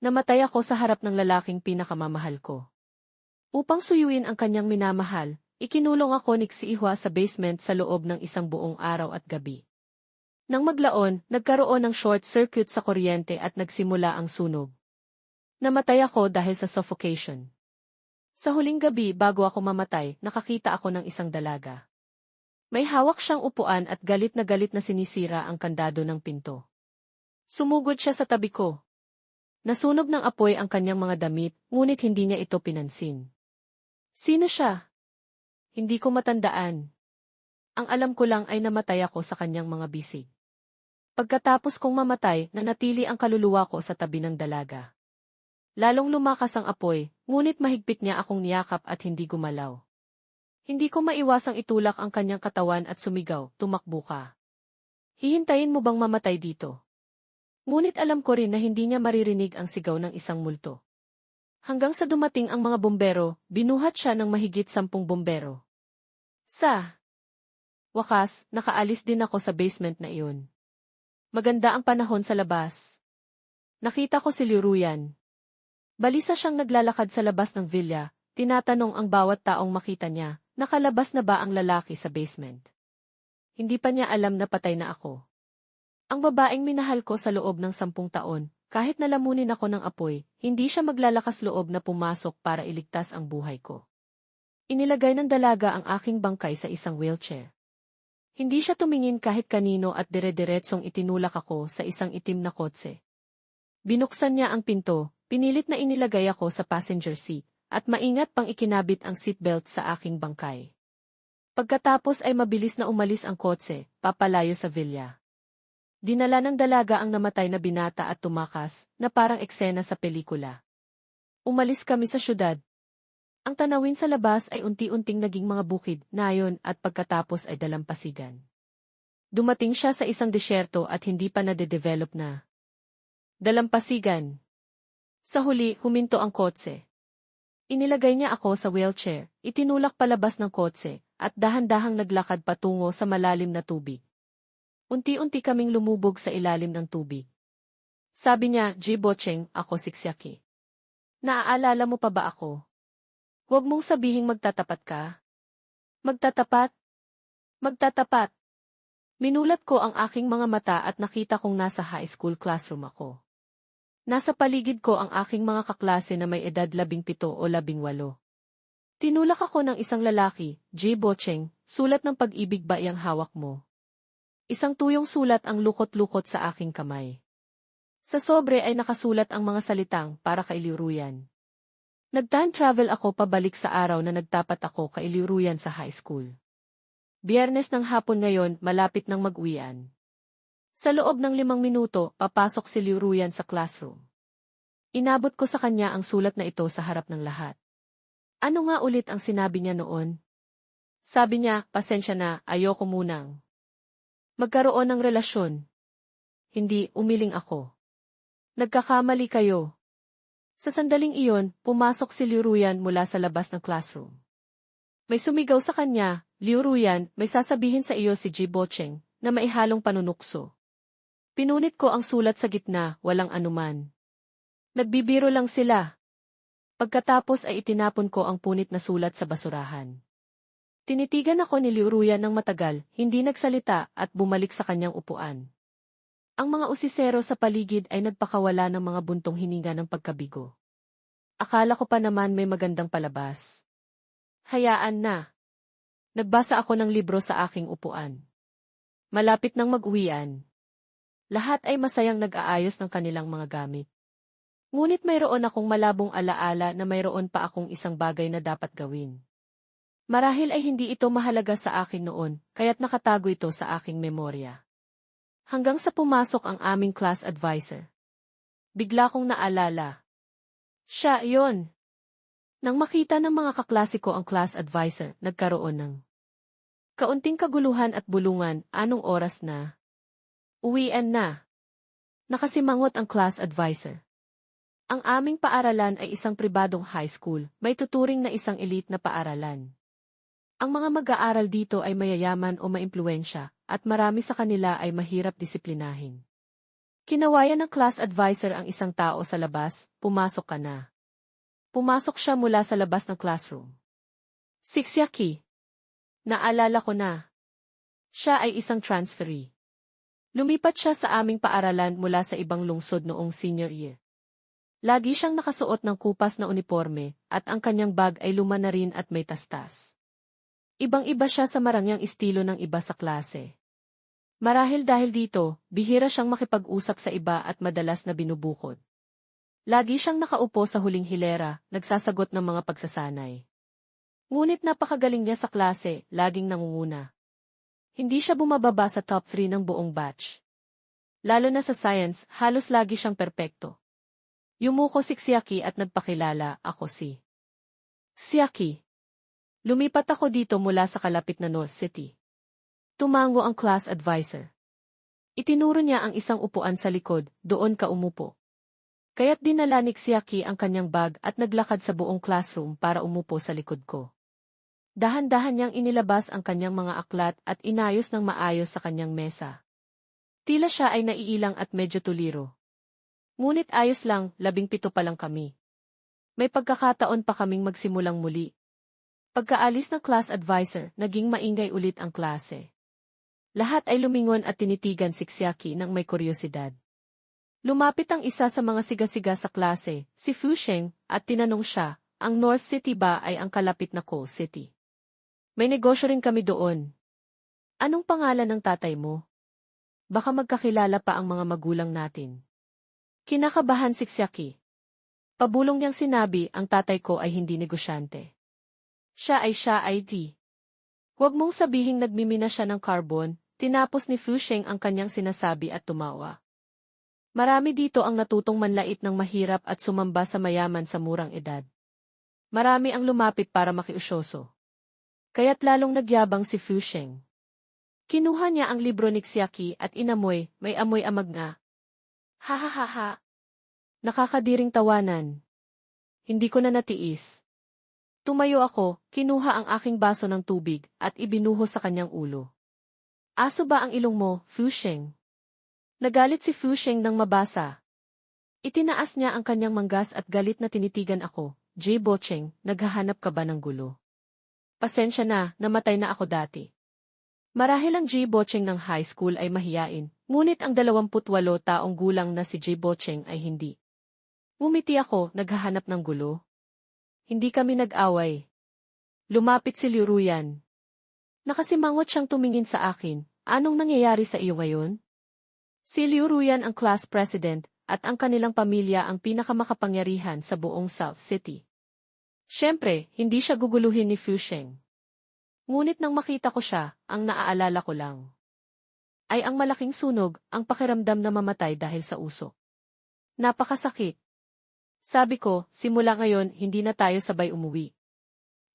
Namatay ako sa harap ng lalaking pinakamamahal ko. Upang suyuin ang kanyang minamahal, ikinulong ako ni Xiihua sa basement sa loob ng isang buong araw at gabi. Nang maglaon, nagkaroon ng short circuit sa kuryente at nagsimula ang sunog. Namatay ako dahil sa suffocation. Sa huling gabi bago ako mamatay, nakakita ako ng isang dalaga. May hawak siyang upuan at galit na sinisira ang kandado ng pinto. Sumugod siya sa tabi ko. Nasunog ng apoy ang kanyang mga damit, ngunit hindi niya ito pinansin. Sino siya? Hindi ko matandaan. Ang alam ko lang ay namatay ako sa kanyang mga bisig. Pagkatapos kong mamatay, nanatili ang kaluluwa ko sa tabi ng dalaga. Lalong lumakas ang apoy, ngunit mahigpit niya akong niyakap at hindi gumalaw. Hindi ko maiwasang itulak ang kanyang katawan at sumigaw, tumakbo ka. Hihintayin mo bang mamatay dito? Ngunit alam ko rin na hindi niya maririnig ang sigaw ng isang multo. Hanggang sa dumating ang mga bombero, binuhat siya ng mahigit 10 bombero. Sa wakas, nakaalis din ako sa basement na iyon. Maganda ang panahon sa labas. Nakita ko si Liu Ruyan. Balisa siyang naglalakad sa labas ng villa, tinatanong ang bawat taong makita niya, nakalabas na ba ang lalaki sa basement. Hindi pa niya alam na patay na ako. Ang babaeng minahal ko sa loob ng 10 taon, kahit nalamunin ako ng apoy, hindi siya maglalakas loob na pumasok para iligtas ang buhay ko. Inilagay ng dalaga ang aking bangkay sa isang wheelchair. Hindi siya tumingin kahit kanino at dire-diretsong itinulak ako sa isang itim na kotse. Binuksan niya ang pinto, pinilit na inilagay ako sa passenger seat, at maingat pang ikinabit ang seatbelt sa aking bangkay. Pagkatapos ay mabilis na umalis ang kotse, papalayo sa villa. Dinala ng dalaga ang namatay na binata at tumakas, na parang eksena sa pelikula. Umalis kami sa syudad. Ang tanawin sa labas ay unti-unting naging mga bukid, nayon at pagkatapos ay dalampasigan. Dumating siya sa isang disyerto at hindi pa nade-develop na dalampasigan. Sa huli, huminto ang kotse. Inilagay niya ako sa wheelchair, itinulak palabas ng kotse, at dahan-dahang naglakad patungo sa malalim na tubig. Unti-unti kaming lumubog sa ilalim ng tubig. Sabi niya, Ji Bocheng, ako si Xiaki. Naaalala mo pa ba ako? Huwag mong sabihing magtatapat ka. Magtatapat? Magtatapat. Minulat ko ang aking mga mata at nakita kong nasa high school classroom ako. Nasa paligid ko ang aking mga kaklase na may edad 17 o 18. Tinulak ako ng isang lalaki, Ji Bocheng, sulat ng pag-ibig ba iyang hawak mo? Isang tuyong sulat ang lukot-lukot sa aking kamay. Sa sobre ay nakasulat ang mga salitang para kay Liu Ruyan. Nag-time travel ako pabalik sa araw na nagtapat ako kay Liu Ruyan sa high school. Biyernes ng hapon ngayon, malapit ng mag-uwian. Sa loob ng 5 minuto, papasok si Liu Ruyan sa classroom. Inabot ko sa kanya ang sulat na ito sa harap ng lahat. Ano nga ulit ang sinabi niya noon? Sabi niya, pasensya na, ayoko munang magkaroon ng relasyon. Hindi, umiling ako. Nagkakamali kayo. Sa sandaling iyon, pumasok si Liu Ruyan mula sa labas ng classroom. May sumigaw sa kanya, Liu Ruyan, may sasabihin sa iyo si Ji Bocheng, na maihalong panunukso. Pinunit ko ang sulat sa gitna, walang anuman. Nagbibiro lang sila. Pagkatapos ay itinapon ko ang punit na sulat sa basurahan. Tinitigan ako ni Liu Ruyan ng matagal, hindi nagsalita at bumalik sa kanyang upuan. Ang mga usisero sa paligid ay nagpakawala ng mga buntong hininga ng pagkabigo. Akala ko pa naman may magandang palabas. Hayaan na. Nagbasa ako ng libro sa aking upuan. Malapit nang mag-uwian. Lahat ay masayang nag-aayos ng kanilang mga gamit. Ngunit mayroon akong malabong alaala na mayroon pa akong isang bagay na dapat gawin. Marahil ay hindi ito mahalaga sa akin noon, kaya't nakatago ito sa aking memorya. Hanggang sa pumasok ang aming class advisor. Bigla kong naalala. Siya, iyon. Nang makita ng mga kaklase ko ang class advisor, nagkaroon ng kaunting kaguluhan at bulungan, anong oras na? Uwian na. Nakasimangot ang class advisor. Ang aming paaralan ay isang pribadong high school, may tuturing na isang elite na paaralan. Ang mga mag-aaral dito ay mayayaman o maimpluwensya, at marami sa kanila ay mahirap disiplinahin. Kinawayan ng class advisor ang isang tao sa labas, pumasok ka na. Pumasok siya mula sa labas ng classroom. Siksiyaki. Naalala ko na. Siya ay isang transferee. Lumipat siya sa aming paaralan mula sa ibang lungsod noong senior year. Lagi siyang nakasuot ng kupas na uniforme, at ang kanyang bag ay luma na rin at may tastas. Ibang-iba siya sa marangyang estilo ng iba sa klase. Marahil dahil dito, bihira siyang makipag-usap sa iba at madalas na binubukod. Lagi siyang nakaupo sa huling hilera, nagsasagot ng mga pagsasanay. Ngunit napakagaling niya sa klase, laging nangunguna. Hindi siya bumababa sa top 3 ng buong batch. Lalo na sa science, halos lagi siyang perpekto. Yumuko si Siaki at nagpakilala, ako si Siaki. Lumipat ako dito mula sa kalapit na North City. Tumango ang class advisor. Itinuro niya ang isang upuan sa likod, doon ka umupo. Kaya't dinala ni Siaki ang kanyang bag at naglakad sa buong classroom para umupo sa likod ko. Dahan-dahan niyang inilabas ang kanyang mga aklat at inayos ng maayos sa kanyang mesa. Tila siya ay naiilang at medyo tuliro. Ngunit ayos lang, 17 pa lang kami. May pagkakataon pa kaming magsimulang muli. Pagkaalis ng class advisor, naging maingay ulit ang klase. Lahat ay lumingon at tinitigan si Siaki ng may kuryosidad. Lumapit ang isa sa mga siga-siga sa klase, si Fusheng, at tinanong siya, ang North City ba ay ang kalapit na Coal City? May negosyo rin kami doon. Anong pangalan ng tatay mo? Baka magkakilala pa ang mga magulang natin. Kinakabahan si Siaki. Pabulong niyang sinabi, ang tatay ko ay hindi negosyante. Siya ay di. Huwag mong sabihing nagmimina siya ng carbon, tinapos ni Fusheng ang kanyang sinasabi at tumawa. Marami dito ang natutong manlait ng mahirap at sumamba sa mayaman sa murang edad. Marami ang lumapit para makiusyoso. Kaya't lalong nagyabang si Fusheng. Kinuha niya ang libro ni Siaki at inamoy, may amoy amag nga. Ha. Nakakadiring tawanan. Hindi ko na natiis. Tumayo ako, kinuha ang aking baso ng tubig, at ibinuhos sa kanyang ulo. Aso ba ang ilong mo, Fusheng? Nagalit si Fusheng nang mabasa. Itinaas niya ang kanyang manggas at galit na tinitigan ako, J. Bocheng, naghahanap ka ba ng gulo? Pasensya na, namatay na ako dati. Marahil ang J. Bocheng ng high school ay mahiyain, ngunit ang 28 taong gulang na si J. Bocheng ay hindi. Umiti ako, naghahanap ng gulo. Hindi kami nag-away. Lumapit si Liu Ruyan. Nakasimangot siyang tumingin sa akin, anong nangyayari sa iyo ngayon? Si Liu Ruyan ang class president, at ang kanilang pamilya ang pinakamakapangyarihan sa buong South City. Siyempre, hindi siya guguluhin ni Fusheng. Ngunit nang makita ko siya, ang naaalala ko lang ay ang malaking sunog, ang pakiramdam na mamatay dahil sa usok. Napakasakit. Sabi ko, simula ngayon, hindi na tayo sabay umuwi.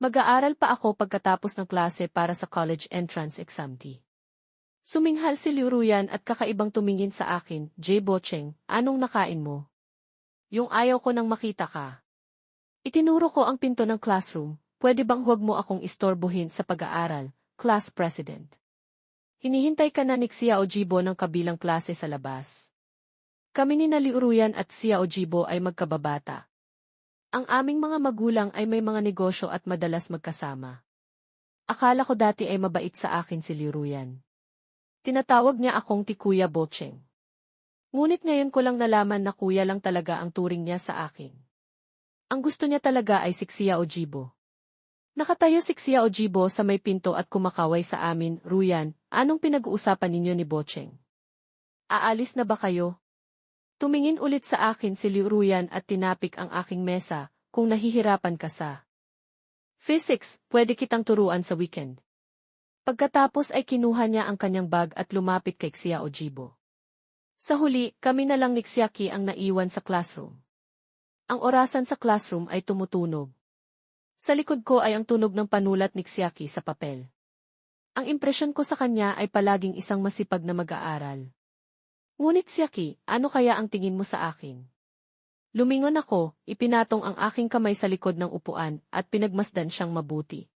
Mag-aaral pa ako pagkatapos ng klase para sa college entrance exam T. Suminghal si Liu Ruyan at kakaibang tumingin sa akin, J. Bocheng, anong nakain mo? Yung ayaw ko nang makita ka. Itinuro ko ang pinto ng classroom, pwede bang huwag mo akong istorbohin sa pag-aaral, class president? Hinihintay ka na ni Xiao Jibo ng kabilang klase sa labas. Kami ni Liu Ruyan at Xiao Jibo ay magkababata. Ang aming mga magulang ay may mga negosyo at madalas magkasama. Akala ko dati ay mabait sa akin si Liu Ruyan. Tinatawag niya akong ti Kuya Bocheng. Ngunit ngayon ko lang nalaman na kuya lang talaga ang turing niya sa akin. Ang gusto niya talaga ay si Xiao Jibo. Nakatayo si Xiao Jibo sa may pinto at kumakaway sa amin, Ruyan, anong pinag-uusapan ninyo ni Bocheng? Aalis na ba kayo? Tumingin ulit sa akin si Liu Ruyan at tinapik ang aking mesa, kung nahihirapan ka sa physics, pwede kitang turuan sa weekend. Pagkatapos ay kinuha niya ang kanyang bag at lumapit kay Xiao Jibo. Sa huli, kami na lang ni Siaki ang naiwan sa classroom. Ang orasan sa classroom ay tumutunog. Sa likod ko ay ang tunog ng panulat ni Siaki sa papel. Ang impresyon ko sa kanya ay palaging isang masipag na mag-aaral. Ngunit Siaki, ano kaya ang tingin mo sa akin? Lumingon ako, ipinatong ang aking kamay sa likod ng upuan at pinagmasdan siyang mabuti.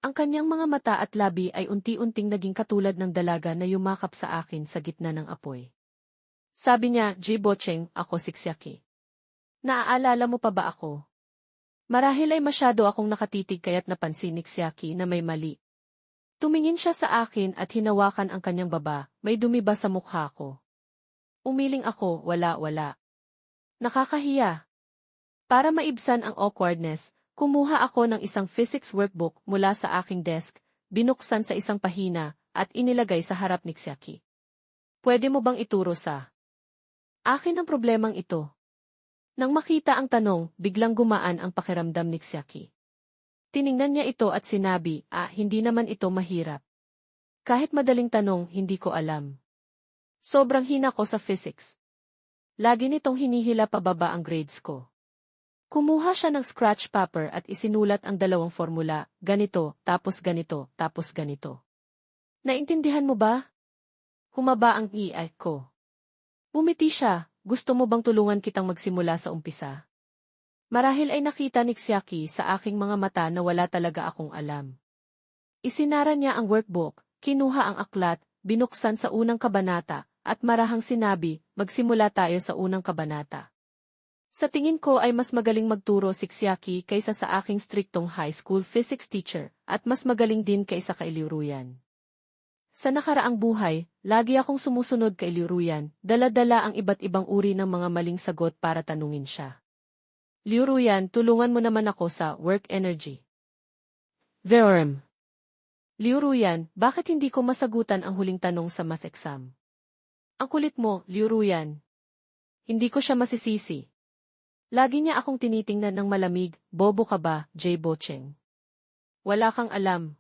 Ang kanyang mga mata at labi ay unti-unting naging katulad ng dalaga na yumakap sa akin sa gitna ng apoy. Sabi niya, Jibocheng, ako si Xiaki. Naaalala mo pa ba ako? Marahil ay masyado akong nakatitig kaya't napansin ni Xiaki na may mali. Tumingin siya sa akin at hinawakan ang kanyang baba, may dumi ba sa mukha ko? Umiling ako, wala. Nakakahiya. Para maibsan ang awkwardness, kumuha ako ng isang physics workbook mula sa aking desk, binuksan sa isang pahina, at inilagay sa harap ni Xiaki. Pwede mo bang ituro sa akin ang problemang ito? Nang makita ang tanong, biglang gumaan ang pakiramdam ni Xiaki. Tiningnan niya ito at sinabi, hindi naman ito mahirap. Kahit madaling tanong, hindi ko alam. Sobrang hina ko sa physics. Lagi nitong hinihila pababa ang grades ko. Kumuha siya ng scratch paper at isinulat ang dalawang formula, ganito, tapos ganito, tapos ganito. Naintindihan mo ba? Humaba ang EI ko. Umiti siya, gusto mo bang tulungan kitang magsimula sa umpisa? Marahil ay nakita ni Xiaki sa aking mga mata na wala talaga akong alam. Isinara niya ang workbook, kinuha ang aklat, binuksan sa unang kabanata, at marahang sinabi, magsimula tayo sa unang kabanata. Sa tingin ko ay mas magaling magturo si Xiaki kaysa sa aking striktong high school physics teacher, at mas magaling din kaysa kay Liu Ruyan. Sa nakaraang buhay, lagi akong sumusunod kay Liu Ruyan, dala-dala ang iba't ibang uri ng mga maling sagot para tanungin siya. Liu Ruyan, tulungan mo naman ako sa work energy. Theorem. Liu Ruyan, bakit hindi ko masagutan ang huling tanong sa math exam? Ang kulit mo, Liu Ruyan. Hindi ko siya masisisi. Lagi niya akong tinitingnan ng malamig, bobo ka ba, Jibocheng? Wala kang alam.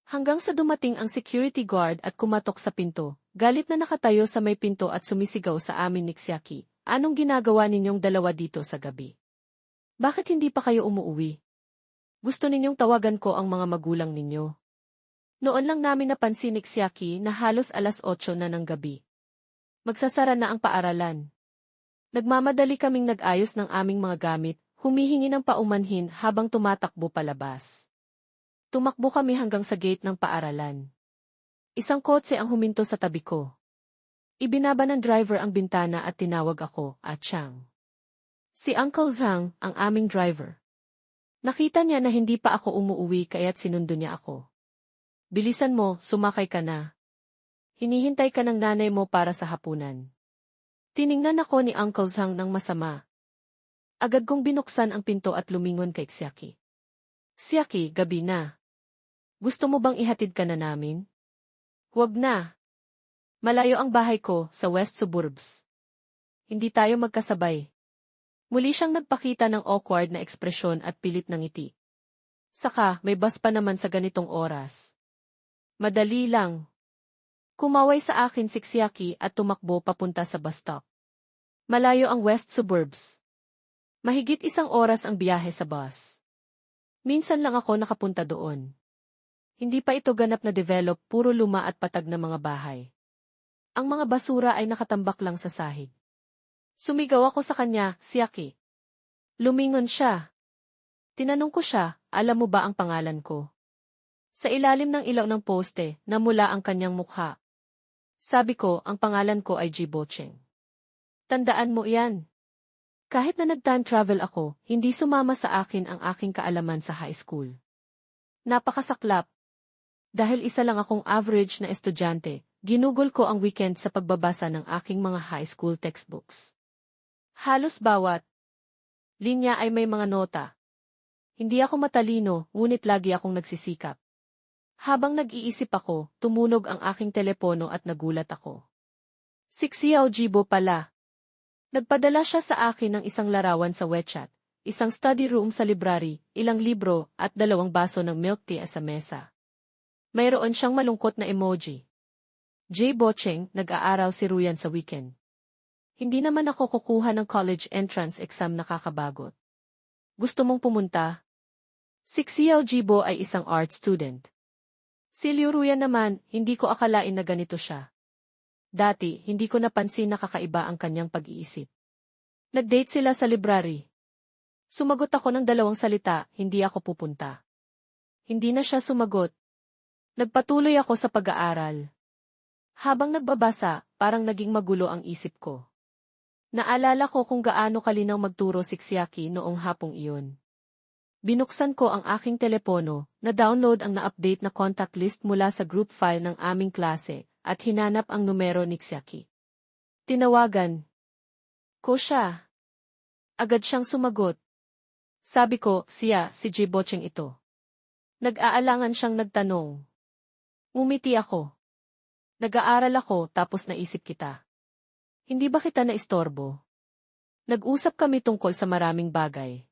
Hanggang sa dumating ang security guard at kumatok sa pinto, galit na nakatayo sa may pinto at sumisigaw sa amin ni Xiaki, anong ginagawa ninyong dalawa dito sa gabi? Bakit hindi pa kayo umuuwi? Gusto ninyong tawagan ko ang mga magulang ninyo? Noon lang namin napansin ni Xiaki na halos 8:00 na ng gabi. Magsasara na ang paaralan. Nagmamadali kaming nag-ayos ng aming mga gamit, humihingi ng paumanhin habang tumatakbo palabas. Tumakbo kami hanggang sa gate ng paaralan. Isang kotse ang huminto sa tabi ko. Ibinaba ng driver ang bintana at tinawag ako, Chang. Si Uncle Zhang, ang aming driver. Nakita niya na hindi pa ako umuuwi kaya't sinundo niya ako. Bilisan mo, sumakay ka na. Hinihintay ka ng nanay mo para sa hapunan. Tiningnan ako ni Uncle Zhang ng masama. Agad kong binuksan ang pinto at lumingon kay Xiaki. Xiaki, gabi na. Gusto mo bang ihatid ka na namin? Huwag na. Malayo ang bahay ko sa West Suburbs. Hindi tayo magkasabay. Muli siyang nagpakita ng awkward na ekspresyon at pilit ng ngiti. Saka, may bus pa naman sa ganitong oras. Madali lang. Kumaway sa akin si Xiaki at tumakbo papunta sa bus stop. Malayo ang West Suburbs. Mahigit 1 oras ang biyahe sa bus. Minsan lang ako nakapunta doon. Hindi pa ito ganap na develop, puro luma at patag na mga bahay. Ang mga basura ay nakatambak lang sa sahig. Sumigaw ako sa kanya, Xiaki. Lumingon siya. Tinanong ko siya, alam mo ba ang pangalan ko? Sa ilalim ng ilaw ng poste, namula ang kanyang mukha. Sabi ko, ang pangalan ko ay Jibocheng. Tandaan mo iyan. Kahit na nag-time travel ako, hindi sumama sa akin ang aking kaalaman sa high school. Napakasaklap. Dahil isa lang akong average na estudyante, ginugol ko ang weekend sa pagbabasa ng aking mga high school textbooks. Halos bawat linya ay may mga nota. Hindi ako matalino, ngunit lagi akong nagsisikap. Habang nag-iisip ako, tumunog ang aking telepono at nagulat ako. Si Xiao Jibo pala. Nagpadala siya sa akin ng isang larawan sa WeChat, isang study room sa library, ilang libro, at 2 baso ng milk tea sa mesa. Mayroon siyang malungkot na emoji. Jibocheng, nag-aaral si Ruyan sa weekend. Hindi naman ako kukuha ng college entrance exam na kakabagot. Gusto mong pumunta? Si Xiao Jibo ay isang art student. Si Liu Ruyan naman, hindi ko akalain na ganito siya. Dati, hindi ko napansin na kakaiba ang kanyang pag-iisip. Nag-date sila sa library. Sumagot ako ng 2 salita, hindi ako pupunta. Hindi na siya sumagot. Nagpatuloy ako sa pag-aaral. Habang nagbabasa, parang naging magulo ang isip ko. Naalala ko kung gaano kalinaw magturo si Xiaki noong hapong iyon. Binuksan ko ang aking telepono, na-download ang na-update na contact list mula sa group file ng aming klase, at hinanap ang numero ni Xiaki. Tinawagan ko siya. Agad siyang sumagot. Sabi ko, siya, si J. Bocheng ito. Nag-aalangan siyang nagtanong. Ngumiti ako. Nag-aaral ako tapos naisip kita. Hindi ba kita naistorbo? Nag-usap kami tungkol sa maraming bagay.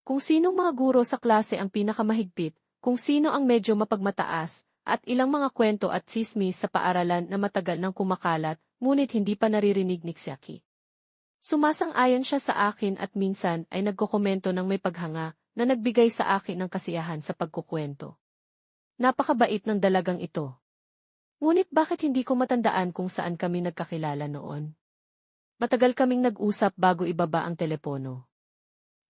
Kung sinong mga guro sa klase ang pinakamahigpit, kung sino ang medyo mapagmataas, at ilang mga kwento at tsismis sa paaralan na matagal nang kumakalat, ngunit hindi pa naririnig ni Xiaki. Sumasang-ayon siya sa akin at minsan ay nagkokomento ng may paghanga na nagbigay sa akin ng kasiyahan sa pagkukwento. Napakabait ng dalagang ito. Ngunit bakit hindi ko matandaan kung saan kami nagkakilala noon? Matagal kaming nag-usap bago ibaba ang telepono.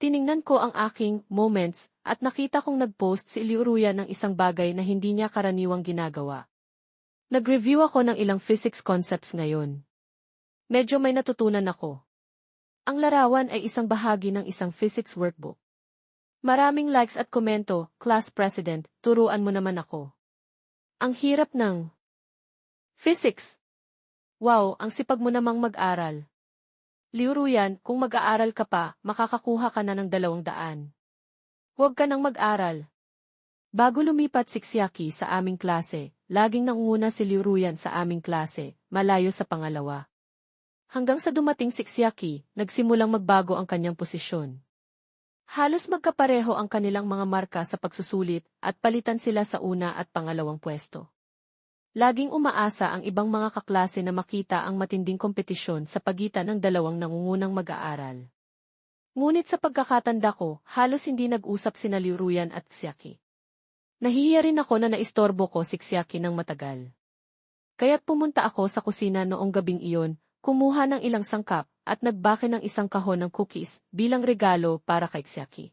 Tiningnan ko ang aking moments at nakita kong nag-post si Liu Ruyan ng isang bagay na hindi niya karaniwang ginagawa. Nag-review ako ng ilang physics concepts ngayon. Medyo may natutunan ako. Ang larawan ay isang bahagi ng isang physics workbook. Maraming likes at komento, class president, turuan mo naman ako. Ang hirap ng physics. Wow, ang sipag mo namang mag-aral. Liu Ruyan, kung mag-aaral ka pa, makakakuha ka na ng 200. Huwag ka nang mag-aral. Bago lumipat si Xiaki sa aming klase, laging nangunguna si Liu Ruyan sa aming klase, malayo sa pangalawa. Hanggang sa dumating si Xiaki, nagsimulang magbago ang kanyang posisyon. Halos magkapareho ang kanilang mga marka sa pagsusulit at palitan sila sa una at pangalawang pwesto. Laging umaasa ang ibang mga kaklase na makita ang matinding kompetisyon sa pagitan ng dalawang nangungunang mag-aaral. Ngunit sa pagkakatanda ko, halos hindi nag-usap sina Liu Ruyan at Xiaki. Nahihiya rin ako na naistorbo ko si Xiaki ng matagal. Kaya't pumunta ako sa kusina noong gabing iyon, kumuha ng ilang sangkap, at nagbake ng isang kahon ng cookies bilang regalo para kay Xiaki.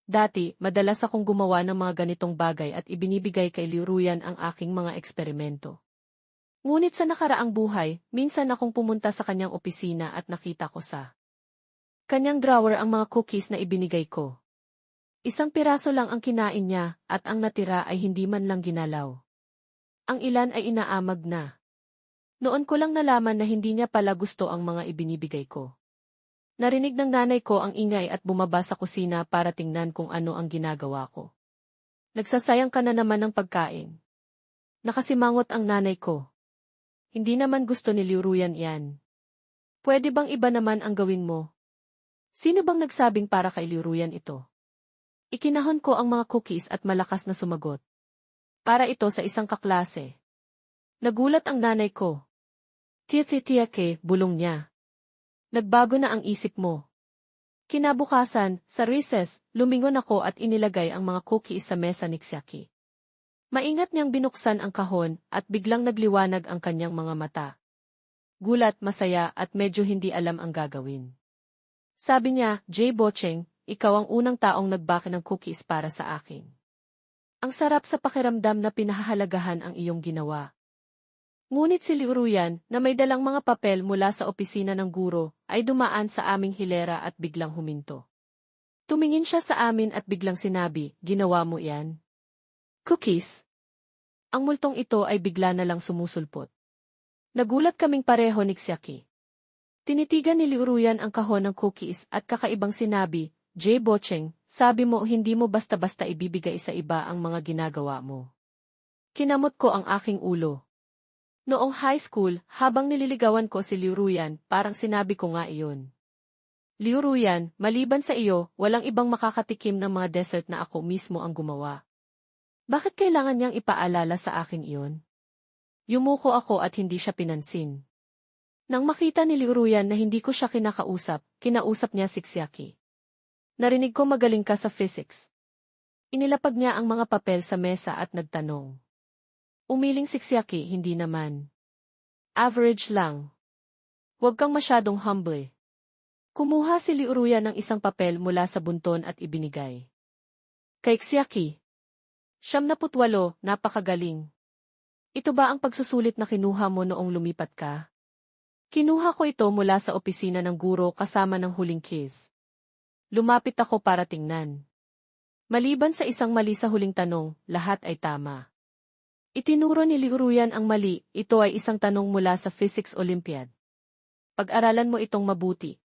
Dati, madalas akong gumawa ng mga ganitong bagay at ibinibigay kay Liu Ruyan ang aking mga eksperimento. Ngunit sa nakaraang buhay, minsan akong pumunta sa kanyang opisina at nakita ko sa kanyang drawer ang mga cookies na ibinigay ko. Isang piraso lang ang kinain niya at ang natira ay hindi man lang ginalaw. Ang ilan ay inaamag na. Noon ko lang nalaman na hindi niya pala gusto ang mga ibinibigay ko. Narinig ng nanay ko ang ingay at bumaba sa kusina para tingnan kung ano ang ginagawa ko. Nagsasayang ka na naman ng pagkain. Nakasimangot ang nanay ko. Hindi naman gusto ni Liu Ruyan yan. Pwede bang iba naman ang gawin mo? Sino bang nagsabing para kay Liu Ruyan ito? Ikinahon ko ang mga cookies at malakas na sumagot. Para ito sa isang kaklase. Nagulat ang nanay ko. Tiyake, bulong niya. Nagbago na ang isip mo. Kinabukasan, sa recess, lumingon ako at inilagay ang mga cookies sa mesa ni Xiaki. Maingat niyang binuksan ang kahon at biglang nagliwanag ang kanyang mga mata. Gulat, masaya at medyo hindi alam ang gagawin. Sabi niya, J. Bocheng, ikaw ang unang taong nagbake ng cookies para sa akin. Ang sarap sa pakiramdam na pinahahalagahan ang iyong ginawa. Ngunit si Liu Ruyan, na may dalang mga papel mula sa opisina ng guro, ay dumaan sa aming hilera at biglang huminto. Tumingin siya sa amin at biglang sinabi, ginawa mo yan? Cookies? Ang multong ito ay bigla na lang sumusulpot. Nagulat kaming pareho ni Xiaki. Tinitigan ni Liu Ruyan ang kahon ng cookies at kakaibang sinabi, J. Bocheng, sabi mo hindi mo basta-basta ibibigay sa iba ang mga ginagawa mo. Kinamot ko ang aking ulo. Noong high school, habang nililigawan ko si Liu Ruyan, parang sinabi ko nga iyon. Liu Ruyan, maliban sa iyo, walang ibang makakatikim ng mga dessert na ako mismo ang gumawa. Bakit kailangan niyang ipaalala sa akin iyon? Yumuko ako at hindi siya pinansin. Nang makita ni Liu Ruyan na hindi ko siya kinausap niya si Xiaki. Narinig ko magaling ka sa physics. Inilapag niya ang mga papel sa mesa at nagtanong. Umiling si Xiaki, hindi naman. Average lang. Huwag kang masyadong humble. Kumuha si Liu Ruyan ng isang papel mula sa bunton at ibinigay. Kay Xiaki. 78, napakagaling. Ito ba ang pagsusulit na kinuha mo noong lumipat ka? Kinuha ko ito mula sa opisina ng guro kasama ng huling quiz. Lumapit ako para tingnan. Maliban sa isang mali sa huling tanong, lahat ay tama. Itinuro ni Liuruyan ang mali, ito ay isang tanong mula sa Physics Olympiad. Pag-aralan mo itong mabuti.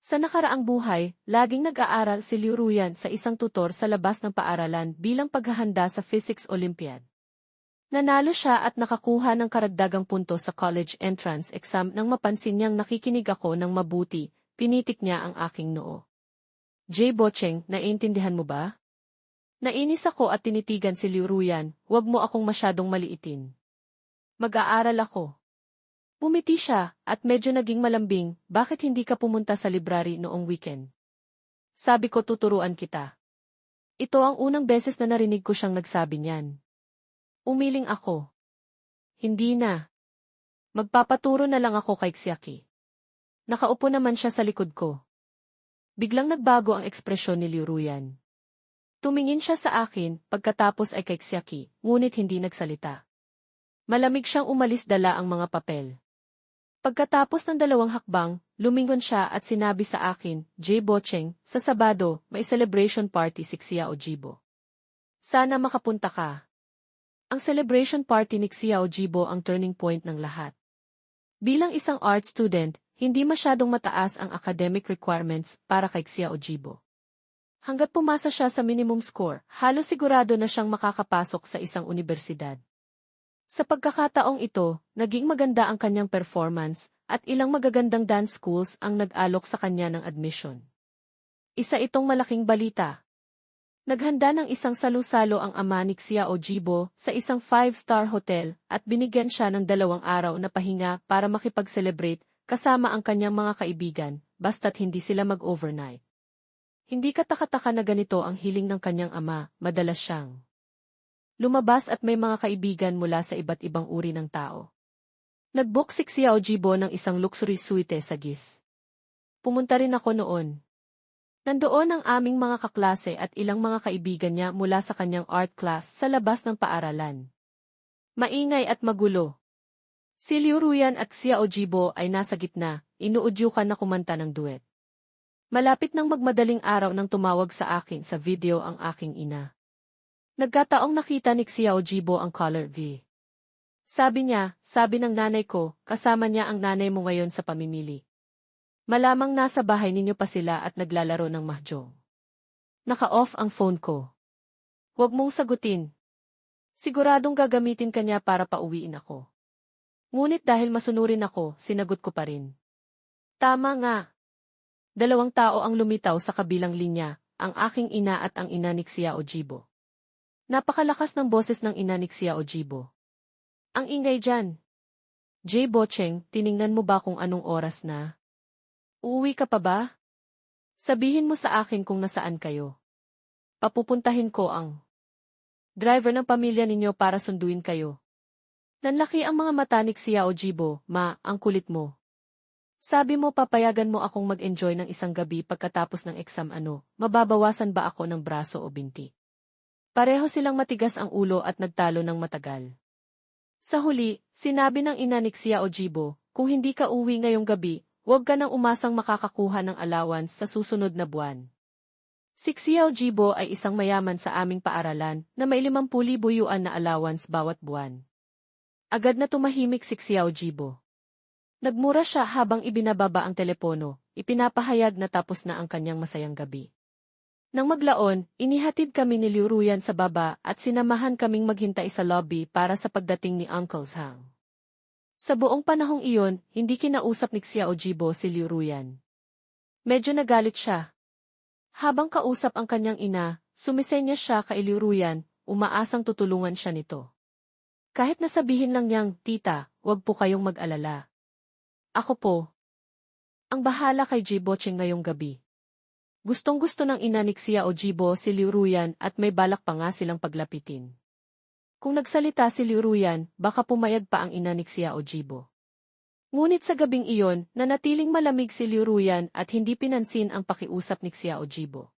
Sa nakaraang buhay, laging nag-aaral si Liuruyan sa isang tutor sa labas ng paaralan bilang paghahanda sa Physics Olympiad. Nanalo siya at nakakuha ng karagdagang punto sa college entrance exam nang mapansin niyang nakikinig ako ng mabuti, pinitik niya ang aking noo. J. Bocheng, naiintindihan mo ba? Nainis ako at tinitigan si Liuruyan, huwag mo akong masyadong maliitin. Mag-aaral ako. Bumiti siya, at medyo naging malambing, bakit hindi ka pumunta sa library noong weekend? Sabi ko tuturuan kita. Ito ang unang beses na narinig ko siyang nagsabi niyan. Umiling ako. Hindi na. Magpapaturo na lang ako kay Xiaki. Nakaupo naman siya sa likod ko. Biglang nagbago ang ekspresyon ni Liuruyan. Tumingin siya sa akin, pagkatapos ay kay Xiaki, ngunit hindi nagsalita. Malamig siyang umalis dala ang mga papel. Pagkatapos ng 2 hakbang, lumingon siya at sinabi sa akin, J. Bocheng, sa Sabado, may celebration party si Xiao Jibo. Sana makapunta ka. Ang celebration party ni Xiao Jibo ang turning point ng lahat. Bilang isang art student, hindi masyadong mataas ang academic requirements para kay Xiao Jibo. Hanggat pumasa siya sa minimum score, halos sigurado na siyang makakapasok sa isang universidad. Sa pagkakataong ito, naging maganda ang kanyang performance, at ilang magagandang dance schools ang nag-alok sa kanya ng admission. Isa itong malaking balita. Naghanda ng isang salu-salo ang ama ni Xiao Jibo sa isang 5-star hotel at binigyan siya ng 2 araw na pahinga para makipag-celebrate kasama ang kanyang mga kaibigan, basta't hindi sila mag-overnight. Hindi kataka-taka na ganito ang hiling ng kanyang ama, madalas siyang lumabas at may mga kaibigan mula sa iba't ibang uri ng tao. Nag-book si Xiao Jibo ng isang luxury suite sa GIS. Pumunta rin ako noon. Nandoon ang aming mga kaklase at ilang mga kaibigan niya mula sa kanyang art class sa labas ng paaralan. Maingay at magulo. Si Liuruyan at Xiao Jibo ay nasa gitna, inuudyukan na kumanta ng duet. Malapit nang magmadaling araw nang tumawag sa akin sa video ang aking ina. Nagkataong nakita ni Xiao Jibo ang color V. Sabi niya, sabi ng nanay ko, kasama niya ang nanay mo ngayon sa pamimili. Malamang nasa bahay ninyo pa sila at naglalaro ng mahjong. Naka-off ang phone ko. Huwag mong sagutin. Siguradong gagamitin ka niya para pauwiin ako. Ngunit dahil masunurin ako, sinagot ko pa rin. Tama nga. 2 tao ang lumitaw sa kabilang linya, ang aking ina at ang ina ni Xiao Jibo. Napakalakas ng boses ng ina ni Xiao Jibo. Ang ingay dyan. J. Bocheng, tiningnan mo ba kung anong oras na? Uuwi ka pa ba? Sabihin mo sa akin kung nasaan kayo. Papupuntahin ko ang driver ng pamilya ninyo para sunduin kayo. Nanlaki ang mga mata ni Xiao Jibo, ma, ang kulit mo. Sabi mo papayagan mo akong mag-enjoy ng isang gabi pagkatapos ng exam mababawasan ba ako ng braso o binti? Pareho silang matigas ang ulo at nagtalo ng matagal. Sa huli, sinabi ng ina ni Xiao Jibo, kung hindi ka uwi ngayong gabi, huwag ka nang umasang makakakuha ng allowance sa susunod na buwan. Si Xiao Jibo ay isang mayaman sa aming paaralan na may 50,000 yuan na allowance bawat buwan. Agad na tumahimik si Xiao Jibo. Nagmura siya habang ibinababa ang telepono, ipinapahayag na tapos na ang kanyang masayang gabi. Nang maglaon, inihatid kami ni Liuruyan sa baba at sinamahan kaming maghintay sa lobby para sa pagdating ni Uncle Hang. Sa buong panahong iyon, hindi kinausap ni Xiao Jibo si Liuruyan. Medyo nagalit siya. Habang kausap ang kanyang ina, sumisenya siya kay Liuruyan, umaasang tutulungan siya nito. Kahit nasabihin lang niyang, tita, huwag po kayong mag-alala. Ako po. Ang bahala kay Jibocheng ngayong gabi. Gustong-gusto ng ina ni Xiao Jibo si Liuruyan at may balak pa nga silang paglapitin. Kung nagsalita si Liuruyan, baka pumayag pa ang ina ni Xiao Jibo. Ngunit sa gabing iyon, nanatiling malamig si Liuruyan at hindi pinansin ang pakiusap ni Xiao Jibo.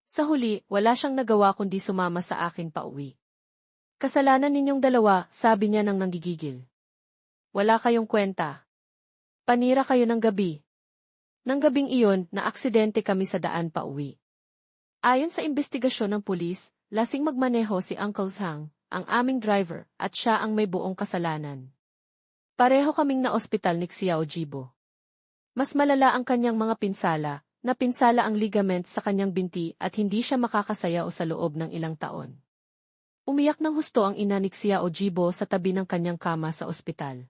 Sa huli, wala siyang nagawa kundi sumama sa akin pauwi. Kasalanan ninyong dalawa, sabi niya nang nanggigigil. Wala kayong kwenta. Panira kayo ng gabi. Nang gabing iyon, naaksidente kami sa daan pa uwi. Ayon sa investigasyon ng pulis, lasing magmaneho si Uncle Zhang, ang aming driver, at siya ang may buong kasalanan. Pareho kaming na-ospital ni Xiao Jibo. Mas malala ang kanyang mga pinsala, napinsala ang ligament sa kanyang binti at hindi siya makakasayaw sa loob ng ilang taon. Umiyak ng husto ang ina ni Xiao Jibo sa tabi ng kanyang kama sa ospital.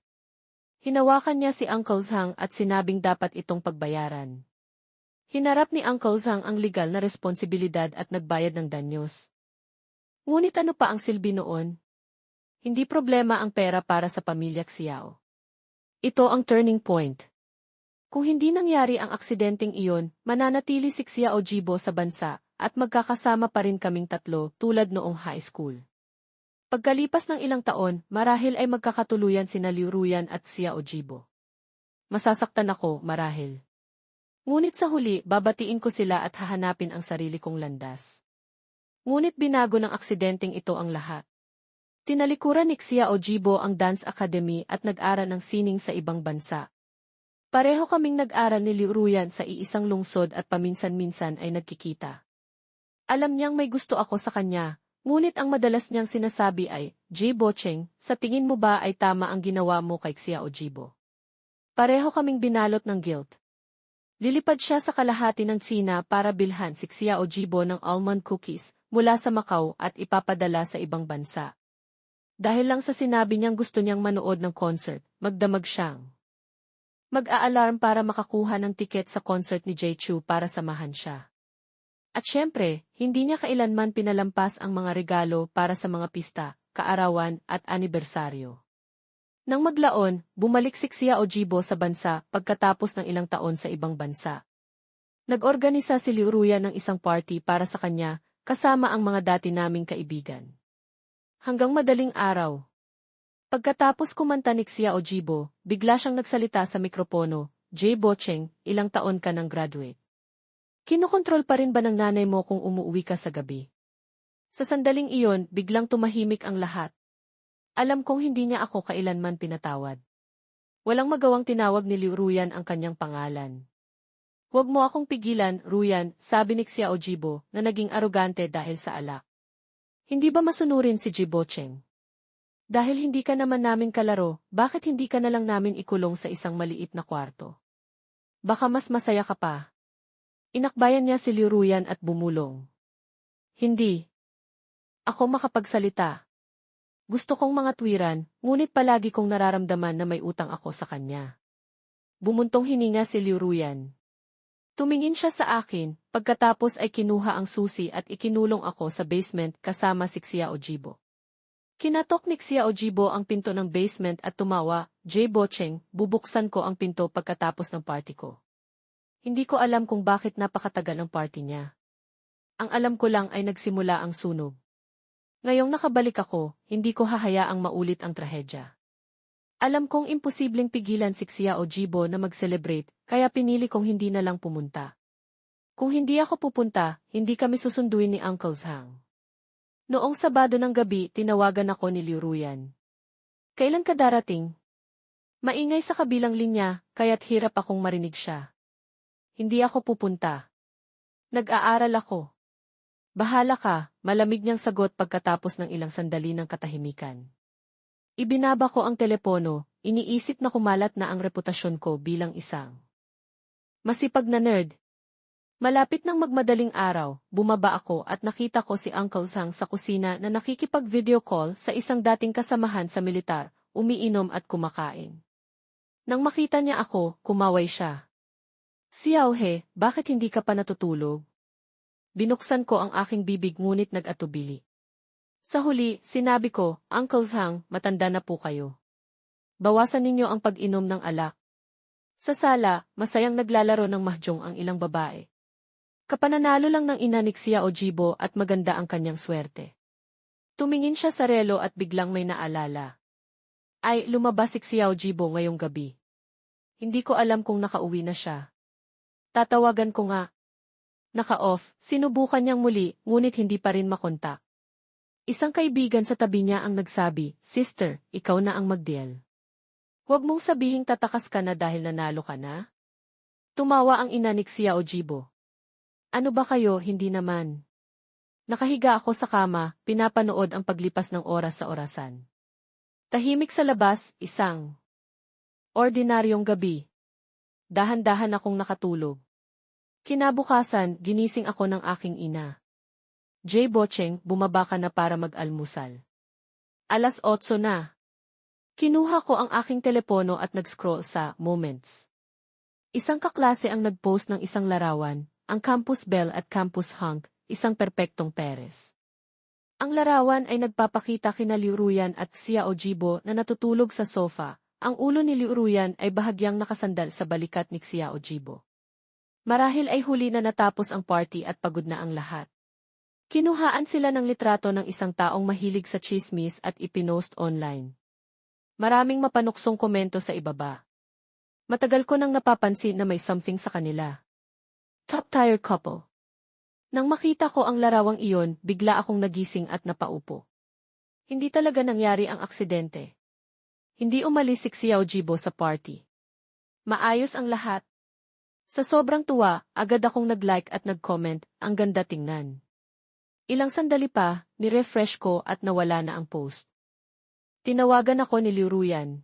Hinawakan niya si Uncle Zhang at sinabing dapat itong pagbayaran. Hinarap ni Uncle Zhang ang legal na responsibilidad at nagbayad ng danyos. Ngunit ano pa ang silbi noon? Hindi problema ang pera para sa pamilya Xiao. Ito ang turning point. Kung hindi nangyari ang aksidenteng iyon, mananatili si Xiao Jibo sa bansa, at magkakasama pa rin kaming tatlo tulad noong high school. Pagkalipas ng ilang taon, marahil ay magkakatuluyan sina Liu Ruyan at Xiao Jibo. Masasaktan ako, marahil. Ngunit sa huli, babatiin ko sila at hahanapin ang sarili kong landas. Ngunit binago ng aksidenteng ito ang lahat. Tinalikuran ni Xiao Jibo ang Dance Academy at nag-aral ng sining sa ibang bansa. Pareho kaming nag-aral ni Liu Ruyan sa iisang lungsod at paminsan-minsan ay nagkikita. Alam niyang may gusto ako sa kanya, ngunit ang madalas niyang sinasabi ay, Jibo Cheng, sa tingin mo ba ay tama ang ginawa mo kay Xiao Jibo? Pareho kaming binalot ng guilt. Lilipad siya sa kalahati ng Tsina para bilhan si Xiao Jibo ng almond cookies mula sa Macau at ipapadala sa ibang bansa. Dahil lang sa sinabi niyang gusto niyang manood ng concert, magdamag siyang mag-a-alarm para makakuha ng tiket sa concert ni Jay Chou para samahan siya. At syempre, hindi niya kailanman pinalampas ang mga regalo para sa mga pista, kaarawan at anibersaryo. Nang maglaon, bumalik si Xiao Jibo sa bansa pagkatapos ng ilang taon sa ibang bansa. Nag-organisa si Liu Ruyan ng isang party para sa kanya, kasama ang mga dati naming kaibigan. Hanggang madaling araw. Pagkatapos kumanta ni Xiao Jibo, bigla siyang nagsalita sa mikropono, Jibo Cheng, ilang taon ka nang graduate. Kinokontrol pa rin ba ng nanay mo kung umuwi ka sa gabi? Sa sandaling iyon, biglang tumahimik ang lahat. Alam kong hindi niya ako kailanman pinatawad. Walang magawang tinawag ni Liu Ruyan ang kanyang pangalan. Huwag mo akong pigilan, Ruyan, sabi ni Xiao Jibo, na naging arogante dahil sa alak. Hindi ba masunurin si Jibo Cheng? Dahil hindi ka naman namin kalaro, bakit hindi ka na lang namin ikulong sa isang maliit na kwarto? Baka mas masaya ka pa. Inakbayan niya si Liu Ruyan at bumulong. Hindi. Ako makapagsalita. Gusto kong mga tuwiran, ngunit palagi kong nararamdaman na may utang ako sa kanya. Bumuntong hininga si Liu Ruyan. Tumingin siya sa akin, pagkatapos ay kinuha ang susi at ikinulong ako sa basement kasama si Xiao Jibo. Kinatok ni Xiao Jibo ang pinto ng basement at tumawa, Jibo Cheng, bubuksan ko ang pinto pagkatapos ng party ko. Hindi ko alam kung bakit napakatagal ang party niya. Ang alam ko lang ay nagsimula ang sunog. Ngayong nakabalik ako, hindi ko hahayaang maulit ang trahedya. Alam kong imposibleng pigilan si Xiao Jibo na mag-celebrate, kaya pinili kong hindi na lang pumunta. Kung hindi ako pupunta, hindi kami susunduin ni Uncle Zhang. Noong Sabado ng gabi, tinawagan ako ni Liu Ruyan. Kailan ka darating? Maingay sa kabilang linya, kaya't hirap akong marinig siya. Hindi ako pupunta. Nag-aaral ako. Bahala ka, malamig niyang sagot pagkatapos ng ilang sandali ng katahimikan. Ibinaba ko ang telepono, iniisip na kumalat na ang reputasyon ko bilang isang masipag na nerd. Malapit ng magmadaling araw, bumaba ako at nakita ko si Uncle Zhang sa kusina na nakikipag-video call sa isang dating kasamahan sa militar, umiinom at kumakain. Nang makita niya ako, kumaway siya. Xiao He, bakit hindi ka pa natutulog? Binuksan ko ang aking bibig ngunit nag-atubili. Sa huli, sinabi ko, Uncle Zhang, matanda na po kayo. Bawasan ninyo ang pag-inom ng alak. Sa sala, masayang naglalaro ng mahjong ang ilang babae. Kapananalo lang ng ina ni Xiao Jibo at maganda ang kanyang swerte. Tumingin siya sa relo at biglang may naalala. Ay, lumabas si Xiao Jibo ngayong gabi. Hindi ko alam kung nakauwi na siya. Tatawagan ko nga. Naka-off, sinubukan niyang muli, ngunit hindi pa rin makontak. Isang kaibigan sa tabi niya ang nagsabi, "Sister, ikaw na ang magdeal. Huwag mong sabihing tatakas ka na dahil nanalo ka na." Tumawa ang ina ni Xiao Jibo. "Ano ba kayo, hindi naman." Nakahiga ako sa kama, pinapanood ang paglipas ng oras sa orasan. Tahimik sa labas, isang ordinaryong gabi. Dahan-dahan akong nakatulog. Kinabukasan, ginising ako ng aking ina. "Jay Bocheng, bumaba ka na para mag-almusal. 8:00 na." Kinuha ko ang aking telepono at nag-scroll sa Moments. Isang kaklase ang nag-post ng isang larawan, ang Campus Belle at Campus Hunk, isang perpektong peres. Ang larawan ay nagpapakita kina Liu Ruyan at Xiao Jibo na natutulog sa sofa. Ang ulo ni Liu Ruyan ay bahagyang nakasandal sa balikat ni Xiao Jibo. Marahil ay huli na natapos ang party at pagod na ang lahat. Kinuhaan sila ng litrato ng isang taong mahilig sa chismis at ipinost online. Maraming mapanuksong komento sa ibaba. Matagal ko nang napapansin na may something sa kanila. Top-tier couple. Nang makita ko ang larawang iyon, bigla akong nagising at napaupo. Hindi talaga nangyari ang aksidente. Hindi umalis si Xiao Jibo sa party. Maayos ang lahat. Sa sobrang tuwa, agad akong nag-like at nag-comment, ang ganda tingnan. Ilang sandali pa, ni-refresh ko at nawala na ang post. Tinawagan ako ni Liu Ruyan.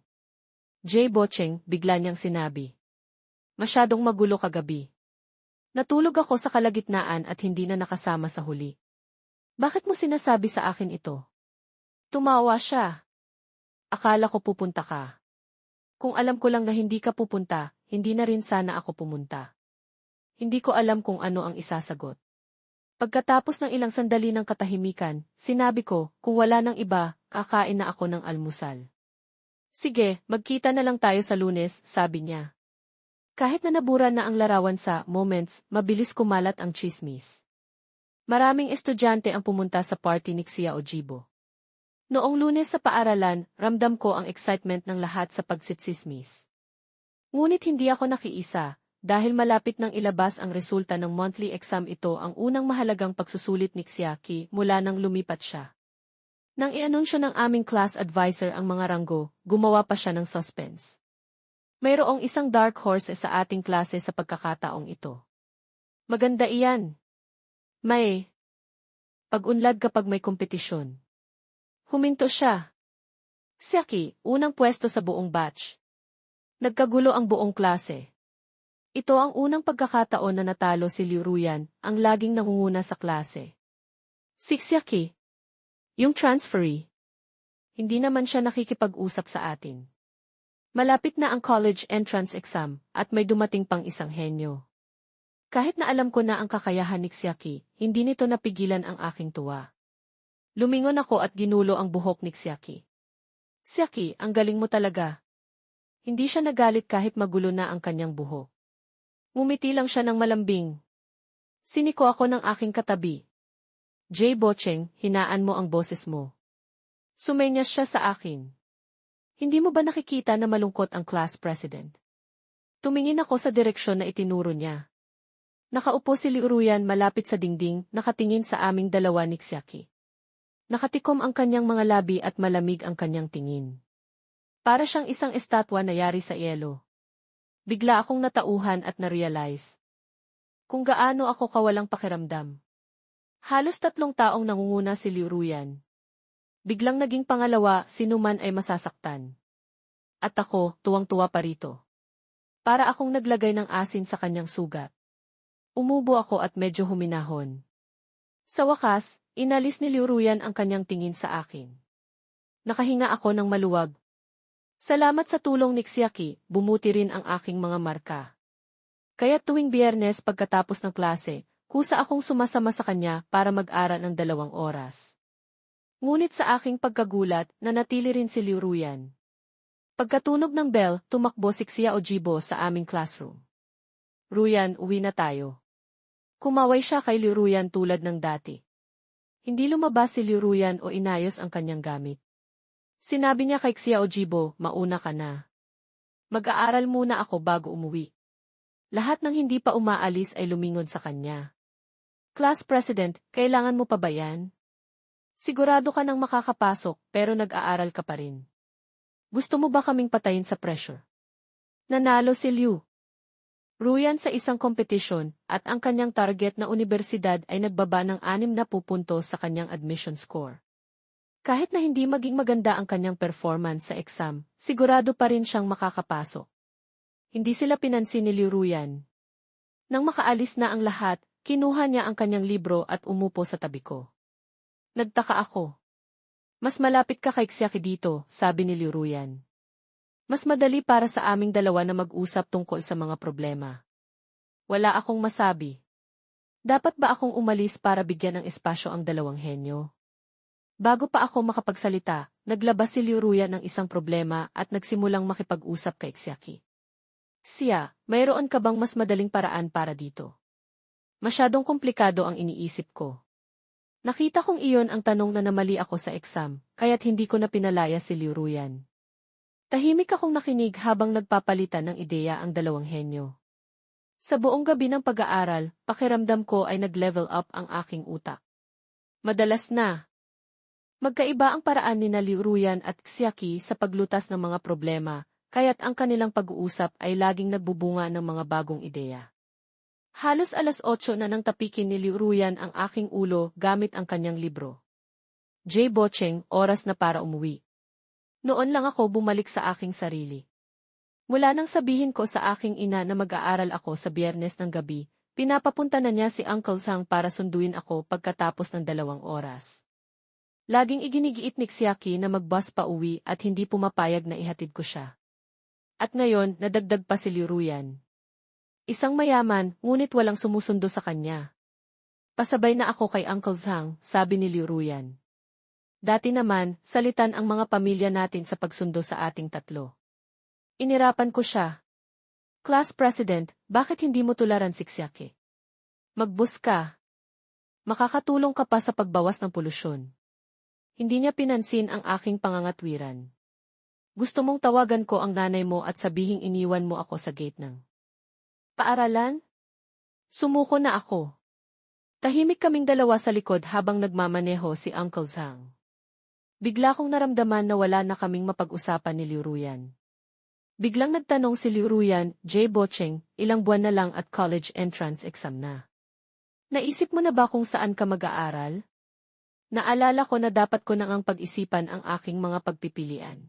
"Jay Bocheng," bigla niyang sinabi. "Masyadong magulo kagabi. Natulog ako sa kalagitnaan at hindi na nakasama sa huli. Bakit mo sinasabi sa akin ito?" Tumawa siya. "Akala ko pupunta ka. Kung alam ko lang na hindi ka pupunta, hindi na rin sana ako pumunta." Hindi ko alam kung ano ang isasagot. Pagkatapos ng ilang sandali ng katahimikan, sinabi ko, "Kung wala nang iba, kakain na ako ng almusal." "Sige, magkita na lang tayo sa Lunes," sabi niya. Kahit na nabura na ang larawan sa Moments, mabilis kumalat ang chismis. Maraming estudyante ang pumunta sa party ni Xiao Jibo. Noong Lunes sa paaralan, ramdam ko ang excitement ng lahat sa pagsitsismis. Ngunit hindi ako nakiisa, dahil malapit nang ilabas ang resulta ng monthly exam. Ito ang unang mahalagang pagsusulit ni Xiaki mula nang lumipat siya. Nang i-anunsyo ng aming class advisor ang mga ranggo, gumawa pa siya ng suspense. Mayroong isang dark horse sa ating klase sa pagkakataong ito. Maganda iyan. May pag-unlad kapag may kompetisyon. Huminto siya. Xiaki, unang pwesto sa buong batch. Nagkagulo ang buong klase. Ito ang unang pagkakataon na natalo si Liu Ruyan, ang laging nangunguna sa klase. Si Xiaki, yung transferee. Hindi naman siya nakikipag-usap sa atin. Malapit na ang college entrance exam, at may dumating pang isang henyo. Kahit na alam ko na ang kakayahan ni Xiaki, hindi nito napigilan ang aking tuwa. Lumingon ako at ginulo ang buhok ni Xiaki. "Xiaki, ang galing mo talaga." Hindi siya nagalit kahit magulo na ang kanyang buhok. Ngumiti lang siya ng malambing. Siniko ako ng aking katabi. "Jay Bocheng, hinaan mo ang boses mo." Sumenyas siya sa akin. "Hindi mo ba nakikita na malungkot ang class president?" Tumingin ako sa direksyon na itinuro niya. Nakaupo si Liu Ruyan malapit sa dingding, nakatingin sa aming dalawa ni Xiaki. Nakatikom ang kanyang mga labi at malamig ang kanyang tingin. Para siyang isang estatwa na yari sa yelo. Bigla akong natauhan at na-realize kung gaano ako kawalang pakiramdam. Halos 3 taong nangunguna si Liu Ruyan. Biglang naging pangalawa, sinuman ay masasaktan. At ako, tuwang-tuwa pa rito. Para akong naglagay ng asin sa kanyang sugat. Umubo ako at medyo huminahon. Sa wakas, inalis ni Liu Ruyan ang kanyang tingin sa akin. Nakahinga ako ng maluwag. Salamat sa tulong ni Xiaki, bumuti rin ang aking mga marka. Kaya tuwing Biyernes pagkatapos ng klase, kusa akong sumasama sa kanya para mag-aral ng 2 oras. Ngunit sa aking pagkagulat, nanatili rin si Liu Ruyan. Pagkatunog ng bell, tumakbo si Xiao Jibo sa aming classroom. "Ruyan, uwi na tayo." Kumaway siya kay Liu Ruyan tulad ng dati. Hindi lumabas si Liu Ruyan o inayos ang kanyang gamit. Sinabi niya kay Xiao Jibo, "Mauna ka na. Mag-aaral muna ako bago umuwi." Lahat ng hindi pa umaalis ay lumingon sa kanya. "Class President, kailangan mo pa ba yan?" Sigurado ka nang makakapasok pero nag-aaral ka pa rin. Gusto mo ba kaming patayin sa pressure? Nanalo si Liu Ruyan sa isang kompetisyon at ang kanyang target na universidad ay nagbaba ng 60 puntos sa kanyang admission score. Kahit na hindi maging maganda ang kanyang performance sa exam, sigurado pa rin siyang makakapasok. Hindi sila pinansin ni Liu Ruyan. Nang makaalis na ang lahat, kinuha niya ang kanyang libro at umupo sa tabi ko. Nagtaka ako. Mas malapit ka kay Xiaki dito, sabi ni Liu Ruyan. Mas madali para sa aming dalawa na mag-usap tungkol sa mga problema. Wala akong masabi. Dapat ba akong umalis para bigyan ng espasyo ang dalawang henyo? Bago pa ako makapagsalita, naglabas si Liu Ruyan ng isang problema at nagsimulang makipag-usap kay Xiaki. Siya, mayroon ka bang mas madaling paraan para dito? Masyadong komplikado ang iniisip ko. Nakita kong iyon ang tanong na namali ako sa exam, kaya't hindi ko na pinalaya si Liu Ruyan. Tahimik akong nakinig habang nagpapalitan ng ideya ang dalawang henyo. Sa buong gabi ng pag-aaral, pakiramdam ko ay nag-level up ang aking utak. Madalas na. Magkaiba ang paraan ni Liu Ruyan at Xiaki sa paglutas ng mga problema, kaya't ang kanilang pag-uusap ay laging nagbubunga ng mga bagong ideya. Halos alas 8 na nang tapikin ni Liu Ruyan ang aking ulo gamit ang kanyang libro. J. Bocheng, oras na para umuwi. Noon lang ako bumalik sa aking sarili. Mula nang sabihin ko sa aking ina na mag-aaral ako sa Biyernes ng gabi, pinapapunta na niya si Uncle Sang para sunduin ako pagkatapos ng 2 oras. Laging iginigiit ni Xiaki na mag-bus pa uwi at hindi pumapayag na ihatid ko siya. At ngayon, nadagdag pa si Liu Ruyan. Isang mayaman, ngunit walang sumusundo sa kanya. Pasabay na ako kay Uncle Sang, sabi ni Liu Ruyan. Dati naman, salitan ang mga pamilya natin sa pagsundo sa ating tatlo. Inirapan ko siya. Class President, bakit hindi mo tularan si Xiaki? Magbus ka. Makakatulong ka pa sa pagbawas ng polusyon. Hindi niya pinansin ang aking pangangatwiran. Gusto mong tawagan ko ang nanay mo at sabihing iniwan mo ako sa gate ng paaralan? Sumuko na ako. Tahimik kaming dalawa sa likod habang nagmamaneho si Uncle Sang. Bigla kong naramdaman na wala na kaming mapag-usapan ni Liu Ruyan. Biglang nagtanong si Liu Ruyan, J. Bocheng, ilang buwan na lang at college entrance exam na. Naisip mo na ba kung saan ka mag-aaral? Naalala ko na dapat ko nang ang pag-isipan ang aking mga pagpipilian.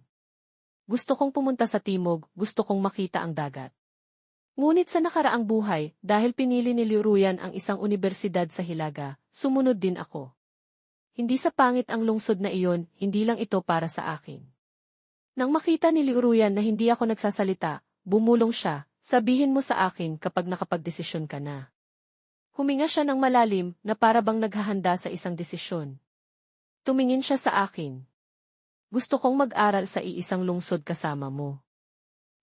Gusto kong pumunta sa timog, gusto kong makita ang dagat. Ngunit sa nakaraang buhay, dahil pinili ni Liu Ruyan ang isang universidad sa Hilaga, sumunod din ako. Hindi sa pangit ang lungsod na iyon, hindi lang ito para sa akin. Nang makita ni Liu Ruyan na hindi ako nagsasalita, bumulong siya, sabihin mo sa akin kapag nakapagdesisyon ka na. Huminga siya ng malalim na para bang naghahanda sa isang desisyon. Tumingin siya sa akin. Gusto kong mag-aral sa iisang lungsod kasama mo.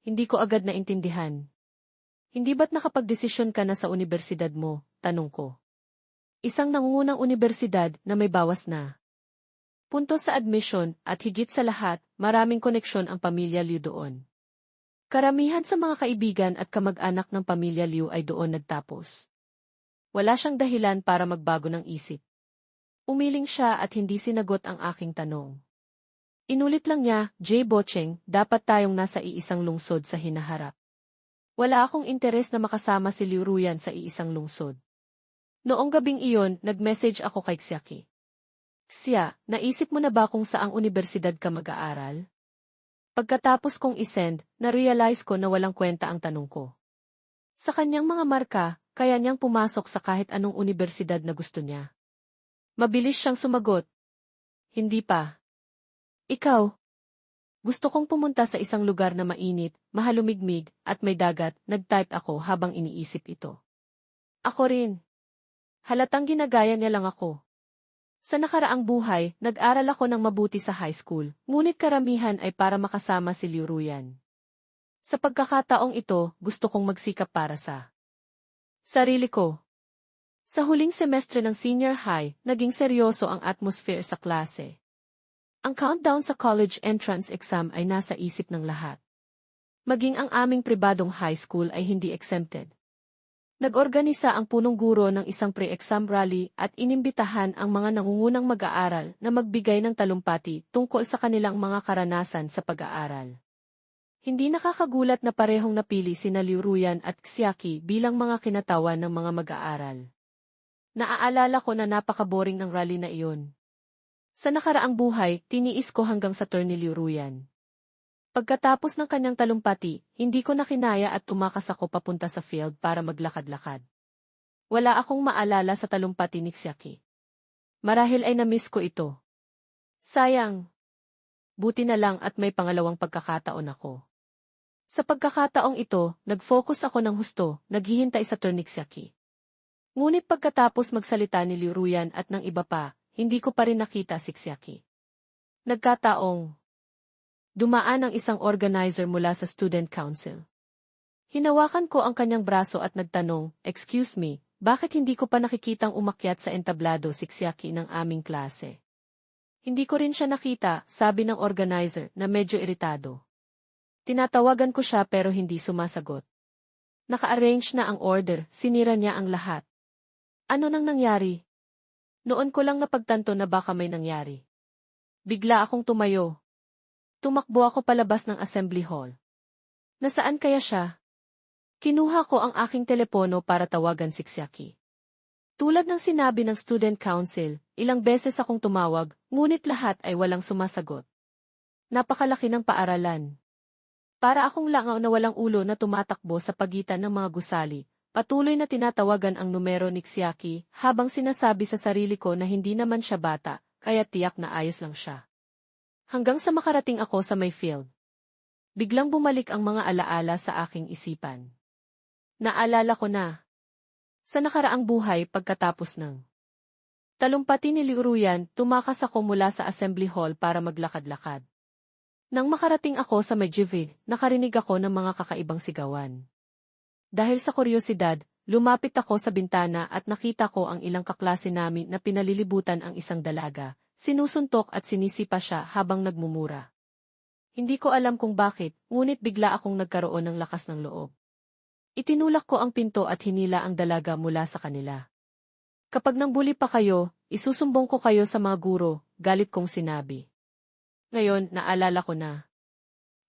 Hindi ko agad naintindihan. Hindi ba't nakapagdesisyon ka na sa universidad mo, tanong ko. Isang nangungunang universidad na may bawas na puntos sa admission at higit sa lahat, maraming koneksyon ang pamilya Liu doon. Karamihan sa mga kaibigan at kamag-anak ng pamilya Liu ay doon nagtapos. Wala siyang dahilan para magbago ng isip. Umiling siya at hindi sinagot ang aking tanong. Inulit lang niya, J. Bocheng, dapat tayong nasa iisang lungsod sa hinaharap. Wala akong interes na makasama si Liu Ruyan sa iisang lungsod. Noong gabing iyon, nag-message ako kay Xiaki. Siya, naisip mo na ba kung saang universidad ka mag-aaral? Pagkatapos kong isend, na-realize ko na walang kwenta ang tanong ko. Sa kanyang mga marka, kaya niyang pumasok sa kahit anong universidad na gusto niya. Mabilis siyang sumagot. Hindi pa. Ikaw? Gusto kong pumunta sa isang lugar na mainit, mahalumigmig, at may dagat, nag-type ako habang iniisip ito. Ako rin. Halatang ginagaya niya lang ako. Sa nakaraang buhay, nag-aral ako ng mabuti sa high school, ngunit karamihan ay para makasama si Liu Ruyan. Sa pagkakataong ito, gusto kong magsikap para sa sarili ko. Sa huling semestre ng senior high, naging seryoso ang atmosphere sa klase. Ang countdown sa college entrance exam ay nasa isip ng lahat. Maging ang aming pribadong high school ay hindi exempted. Nag-organisa ang punong guro ng isang pre-exam rally at inimbitahan ang mga nangungunang mag-aaral na magbigay ng talumpati tungkol sa kanilang mga karanasan sa pag-aaral. Hindi nakakagulat na parehong napili sina Liu Ruyan at Xiaki bilang mga kinatawan ng mga mag-aaral. Naaalala ko na napaka-boring ng rally na iyon. Sa nakaraang buhay, tiniis ko hanggang sa turn ni Liu Ruyan. Pagkatapos ng kanyang talumpati, hindi ko na kinaya at tumakas ako papunta sa field para maglakad-lakad. Wala akong maalala sa talumpati ni Xiaki. Marahil ay na-miss ko ito. Sayang. Buti na lang at may pangalawang pagkakataon ako. Sa pagkakataong ito, nag-focus ako ng husto, naghihintay sa turn ni Xiaki. Ngunit pagkatapos magsalita ni Liu Ruyan at ng iba pa, hindi ko pa rin nakita si Xiaki. Nagkataong dumaan ang isang organizer mula sa student council. Hinawakan ko ang kanyang braso at nagtanong, "Excuse me, bakit hindi ko pa nakikitang umakyat sa entablado si Xiaki ng aming klase?" Hindi ko rin siya nakita, sabi ng organizer na medyo iritado. Tinatawagan ko siya pero hindi sumasagot. Naka-arrange na ang order, sinira niya ang lahat. Ano nang nangyari? Noon ko lang napagtanto na baka may nangyari. Bigla akong tumayo. Tumakbo ako palabas ng assembly hall. Nasaan kaya siya? Kinuha ko ang aking telepono para tawagan si Xiaki. Tulad ng sinabi ng student council, ilang beses akong tumawag, ngunit lahat ay walang sumasagot. Napakalaki ng paaralan. Para akong langaw na walang ulo na tumatakbo sa pagitan ng mga gusali, patuloy na tinatawagan ang numero ni Xiaki habang sinasabi sa sarili ko na hindi naman siya bata, kaya tiyak na ayos lang siya. Hanggang sa makarating ako sa may field. Biglang bumalik ang mga alaala sa aking isipan. Naalala ko na. Sa nakaraang buhay pagkatapos ng talumpati ni Liu Ruyan, tumakas ako mula sa assembly hall para maglakad-lakad. Nang makarating ako sa may GV, nakarinig ako ng mga kakaibang sigawan. Dahil sa kuryosidad, lumapit ako sa bintana at nakita ko ang ilang kaklase namin na pinalilibutan ang isang dalaga. Sinusuntok at sinisipa siya habang nagmumura. Hindi ko alam kung bakit, ngunit bigla akong nagkaroon ng lakas ng loob. Itinulak ko ang pinto at hinila ang dalaga mula sa kanila. Kapag nangbuli pa kayo, isusumbong ko kayo sa mga guro, galit kong sinabi. Ngayon, naalala ko na.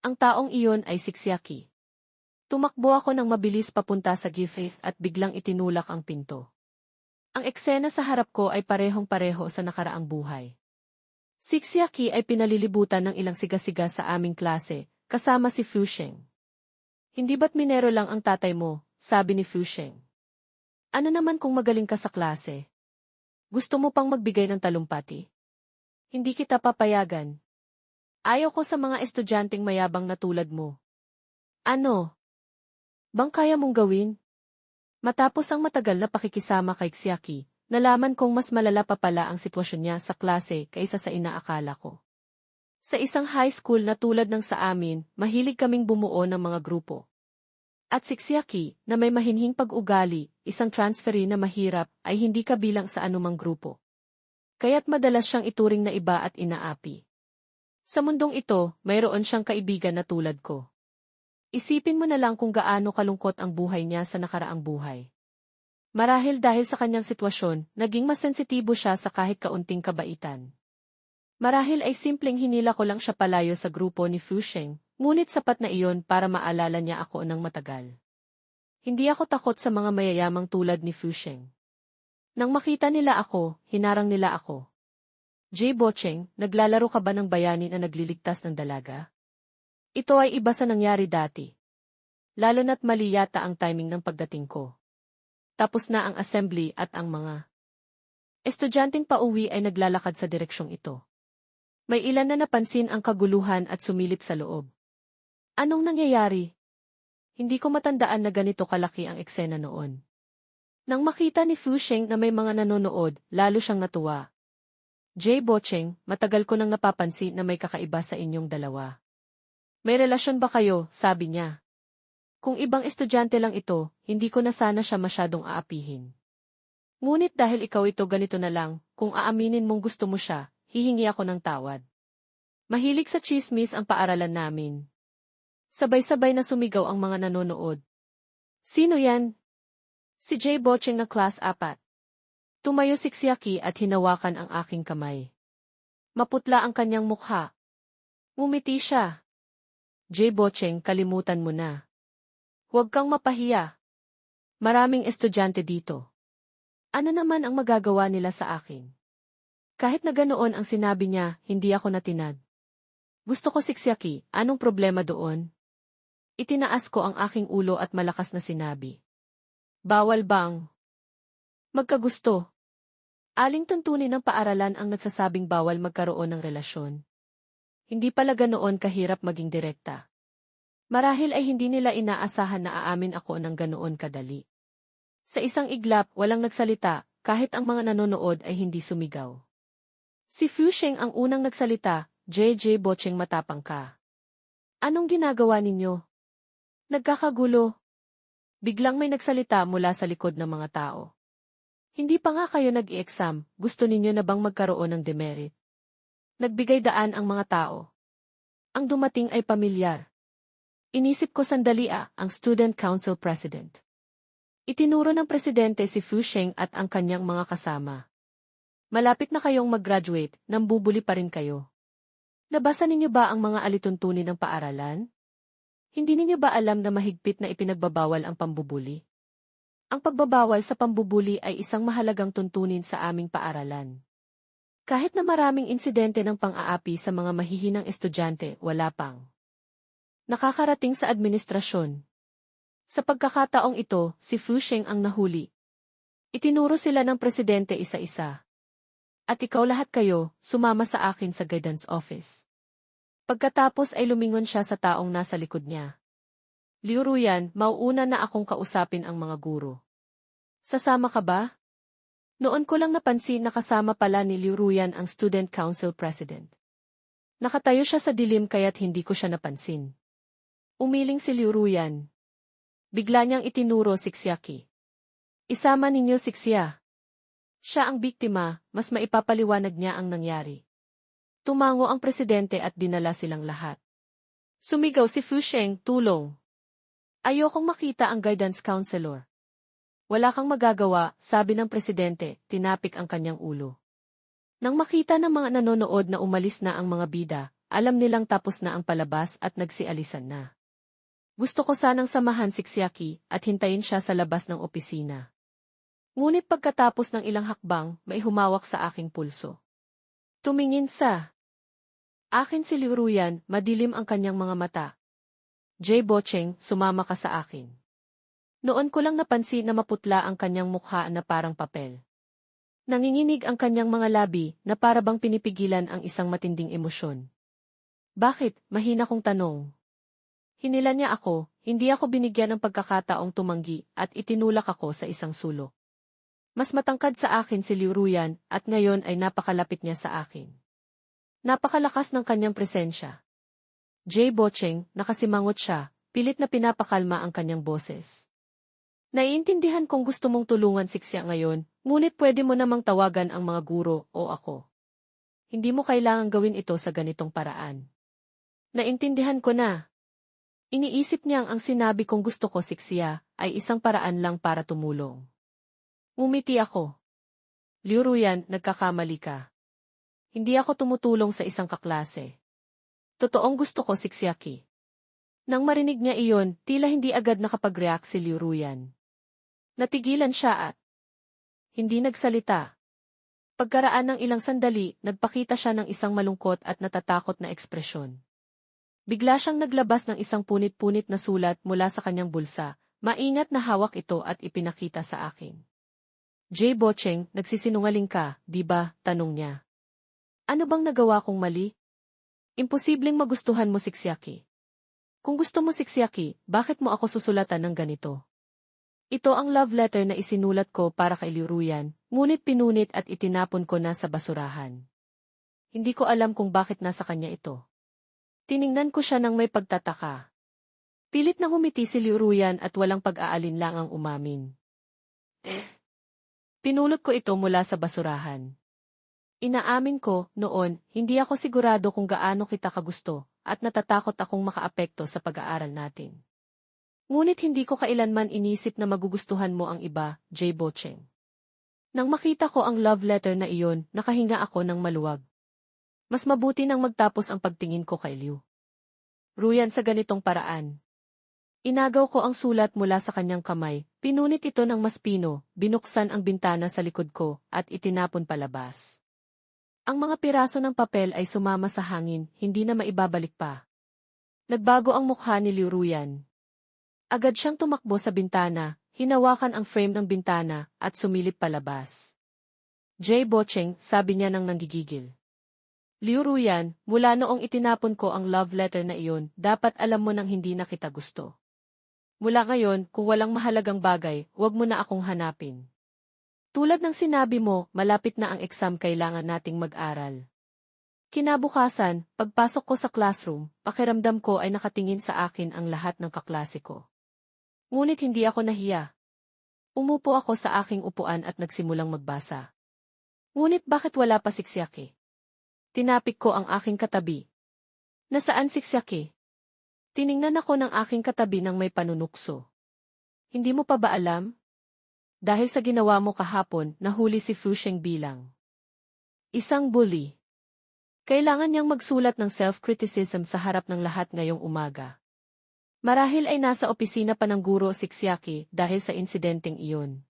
Ang taong iyon ay si Xiaki. Tumakbo ako ng mabilis papunta sa Gifaith at biglang itinulak ang pinto. Ang eksena sa harap ko ay parehong-pareho sa nakaraang buhay. Si Xiaki ay pinalilibutan ng ilang siga-siga sa aming klase, kasama si Fu Sheng. Hindi ba't minero lang ang tatay mo, sabi ni Fu Sheng. Ano naman kung magaling ka sa klase? Gusto mo pang magbigay ng talumpati? Hindi kita papayagan. Ayaw ko sa mga estudyanteng mayabang na tulad mo. Ano? Bang kaya mong gawin? Matapos ang matagal na pakikisama kay Xiaki, nalaman kong mas malala pa pala ang sitwasyon niya sa klase kaysa sa inaakala ko. Sa isang high school na tulad ng sa amin, mahilig kaming bumuo ng mga grupo. At si Xiaki, na may mahinhing pag-ugali, isang transferee na mahirap, ay hindi kabilang sa anumang grupo. Kaya't madalas siyang ituring na iba at inaapi. Sa mundong ito, mayroon siyang kaibigan na tulad ko. Isipin mo na lang kung gaano kalungkot ang buhay niya sa nakaraang buhay. Marahil dahil sa kanyang sitwasyon, naging mas sensitibo siya sa kahit kaunting kabaitan. Marahil ay simpleng hinila ko lang siya palayo sa grupo ni Fu Sheng, ngunit sapat na iyon para maalala niya ako ng matagal. Hindi ako takot sa mga mayayamang tulad ni Fu Sheng. Nang makita nila ako, hinarang nila ako. Jay Bocheng, naglalaro ka ba ng bayani na nagliligtas ng dalaga? Ito ay iba sa nangyari dati. Lalo na't mali yata ang timing ng pagdating ko. Tapos na ang assembly at ang mga estudyanteng pauwi ay naglalakad sa direksyong ito. May ilan na napansin ang kaguluhan at sumilip sa loob. Anong nangyayari? Hindi ko matandaan na ganito kalaki ang eksena noon. Nang makita ni Fu Sheng na may mga nanonood, lalo siyang natuwa. Jay Bocheng, matagal ko nang napapansin na may kakaiba sa inyong dalawa. May relasyon ba kayo? Sabi niya. Kung ibang estudyante lang ito, hindi ko na sana siya masyadong aapihin. Ngunit dahil ikaw ito ganito na lang, kung aaminin mong gusto mo siya, hihingi ako ng tawad. Mahilig sa chismis ang paaralan namin. Sabay-sabay na sumigaw ang mga nanonood. Sino yan? Si Jay Bocheng na Class 4. Tumayo si Xiaki at hinawakan ang aking kamay. Maputla ang kanyang mukha. Ngumiti siya. Jay Bocheng, kalimutan mo na. Huwag kang mapahiya. Maraming estudyante dito. Ano naman ang magagawa nila sa akin? Kahit na ganoon ang sinabi niya, hindi ako natinag. Gusto ko si Xiaki, anong problema doon? Itinaas ko ang aking ulo at malakas na sinabi. Bawal bang magkagusto? Aling tuntunin ng paaralan ang nagsasabing bawal magkaroon ng relasyon? Hindi pala ganoon kahirap maging direkta. Marahil ay hindi nila inaasahan na aamin ako ng ganoon kadali. Sa isang iglap, walang nagsalita, kahit ang mga nanonood ay hindi sumigaw. Si Fu Sheng ang unang nagsalita, J.J. Bocheng, matapang ka. Anong ginagawa ninyo? Nagkakagulo. Biglang may nagsalita mula sa likod ng mga tao. Hindi pa nga kayo nag-i-exam, gusto ninyo na bang magkaroon ng demerit? Nagbigay daan ang mga tao. Ang dumating ay pamilyar. Inisip ko sandali ang Student Council President. Itinuro ng presidente si Fu Sheng at ang kanyang mga kasama. Malapit na kayong mag-graduate, nambubuli pa rin kayo. Nabasa ninyo ba ang mga alituntunin ng paaralan? Hindi ninyo ba alam na mahigpit na ipinagbabawal ang pambubuli? Ang pagbabawal sa pambubuli ay isang mahalagang tuntunin sa aming paaralan. Kahit na maraming insidente ng pang-aapi sa mga mahihinang estudyante, wala pang nakakarating sa administrasyon. Sa pagkakataong ito, si Fu Sheng ang nahuli. Itinuro sila ng presidente isa-isa. At ikaw lahat kayo, sumama sa akin sa guidance office. Pagkatapos ay lumingon siya sa taong nasa likod niya. Liu Ruyan, mauuna na akong kausapin ang mga guro. Sasama ka ba? Noon ko lang napansin na kasama pala ni Liu Ruyan ang Student Council President. Nakatayo siya sa dilim kaya't hindi ko siya napansin. Umiling si Liu Ruyan. Bigla niyang itinuro si Xiaki. Isama ninyo si Xia. Siya ang biktima, mas maipapaliwanag niya ang nangyari. Tumango ang presidente at dinala silang lahat. Sumigaw si Fu Sheng, tulong. Ayokong makita ang guidance counselor. Wala kang magagawa, sabi ng presidente, tinapik ang kanyang ulo. Nang makita ng mga nanonood na umalis na ang mga bida, alam nilang tapos na ang palabas at nagsialisan na. Gusto ko sanang samahan si Xiaki at hintayin siya sa labas ng opisina. Ngunit pagkatapos ng ilang hakbang, may humawak sa aking pulso. Tumingin sa akin si Liu Ruyan, madilim ang kanyang mga mata. Jay Bocheng, sumama ka sa akin. Noon ko lang napansin na maputla ang kanyang mukha na parang papel. Nanginginig ang kanyang mga labi na para bang pinipigilan ang isang matinding emosyon. Bakit? Mahina kong tanong. Hinila niya ako, hindi ako binigyan ng pagkakataong tumanggi at itinulak ako sa isang sulok. Mas matangkad sa akin si Liu Ruyan at ngayon ay napakalapit niya sa akin. Napakalakas ng kanyang presensya. Jay Bocheng, nakasimangot siya, pilit na pinapakalma ang kanyang boses. Naiintindihan kong gusto mong tulungan si Xia ngayon, ngunit pwede mo namang tawagan ang mga guro o ako. Hindi mo kailangang gawin ito sa ganitong paraan. Naintindihan ko na. Iniisip niyang ang sinabi kong gusto ko si Xia ay isang paraan lang para tumulong. Ngumiti ako. Liu Ruyan, nagkakamali ka. Hindi ako tumutulong sa isang kaklase. Totoong gusto ko si Xiaki. Nang marinig niya iyon, tila hindi agad nakapag-react si Liu Ruyan. Natigilan siya at hindi nagsalita. Pagkaraan ng ilang sandali, nagpakita siya ng isang malungkot at natatakot na ekspresyon. Bigla siyang naglabas ng isang punit-punit na sulat mula sa kanyang bulsa, maingat na hawak ito at ipinakita sa akin. Jay Bocheng, nagsisinungaling ka, di ba? Tanong niya. Ano bang nagawa kong mali? Imposibleng magustuhan mo si Xiaki. Kung gusto mo si Xiaki, bakit mo ako susulatan ng ganito? Ito ang love letter na isinulat ko para kay Liu Ruyan, ngunit pinunit at itinapon ko na sa basurahan. Hindi ko alam kung bakit nasa kanya ito. Tiningnan ko siya ng may pagtataka. Pilit na ngumiti si Liu Ruyan at walang pag-aalinlangang umamin. Pinulot ko ito mula sa basurahan. Inaamin ko, noon, hindi ako sigurado kung gaano kita kagusto, at natatakot akong makaapekto sa pag-aaral natin. Ngunit hindi ko kailanman inisip na magugustuhan mo ang iba, J. Bocheng. Nang makita ko ang love letter na iyon, nakahinga ako ng maluwag. Mas mabuti nang magtapos ang pagtingin ko kay Liu Ruyan sa ganitong paraan. Inagaw ko ang sulat mula sa kanyang kamay, pinunit ito ng maspino, binuksan ang bintana sa likod ko, at itinapon palabas. Ang mga piraso ng papel ay sumama sa hangin, hindi na maibabalik pa. Nagbago ang mukha ni Liu Ruyan. Agad siyang tumakbo sa bintana, hinawakan ang frame ng bintana, at sumilip palabas. J. Bocheng, sabi niya nang nanggigigil. Liu Ruyan, mula noong itinapon ko ang love letter na iyon, dapat alam mo nang hindi na kita gusto. Mula ngayon, kung walang mahalagang bagay, huwag mo na akong hanapin. Tulad ng sinabi mo, malapit na ang exam, kailangan nating mag-aral. Kinabukasan, pagpasok ko sa classroom, pakiramdam ko ay nakatingin sa akin ang lahat ng kaklase ko. Ngunit hindi ako nahiya. Umupo ako sa aking upuan at nagsimulang magbasa. Ngunit bakit wala pa si Xiaqi? Tinapik ko ang aking katabi. Nasaan si Xiaqi? Tiningnan ako ng aking katabi nang may panunukso. Hindi mo pa ba alam? Dahil sa ginawa mo kahapon, nahuli si Fu Sheng bilang isang bully. Kailangan niyang magsulat ng self-criticism sa harap ng lahat ngayong umaga. Marahil ay nasa opisina pa ng guro si Xiaqi dahil sa insidenteng iyon.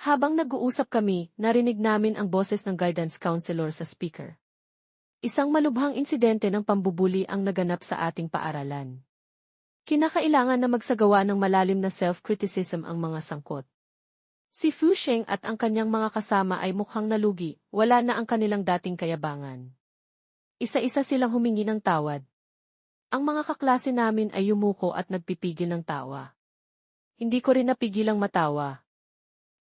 Habang nag-uusap kami, narinig namin ang boses ng guidance counselor sa speaker. Isang malubhang insidente ng pambubuli ang naganap sa ating paaralan. Kinakailangan na magsagawa ng malalim na self-criticism ang mga sangkot. Si Fu Sheng at ang kanyang mga kasama ay mukhang nalugi, wala na ang kanilang dating kayabangan. Isa-isa silang humingi ng tawad. Ang mga kaklase namin ay yumuko at nagpipigil ng tawa. Hindi ko rin napigilang matawa.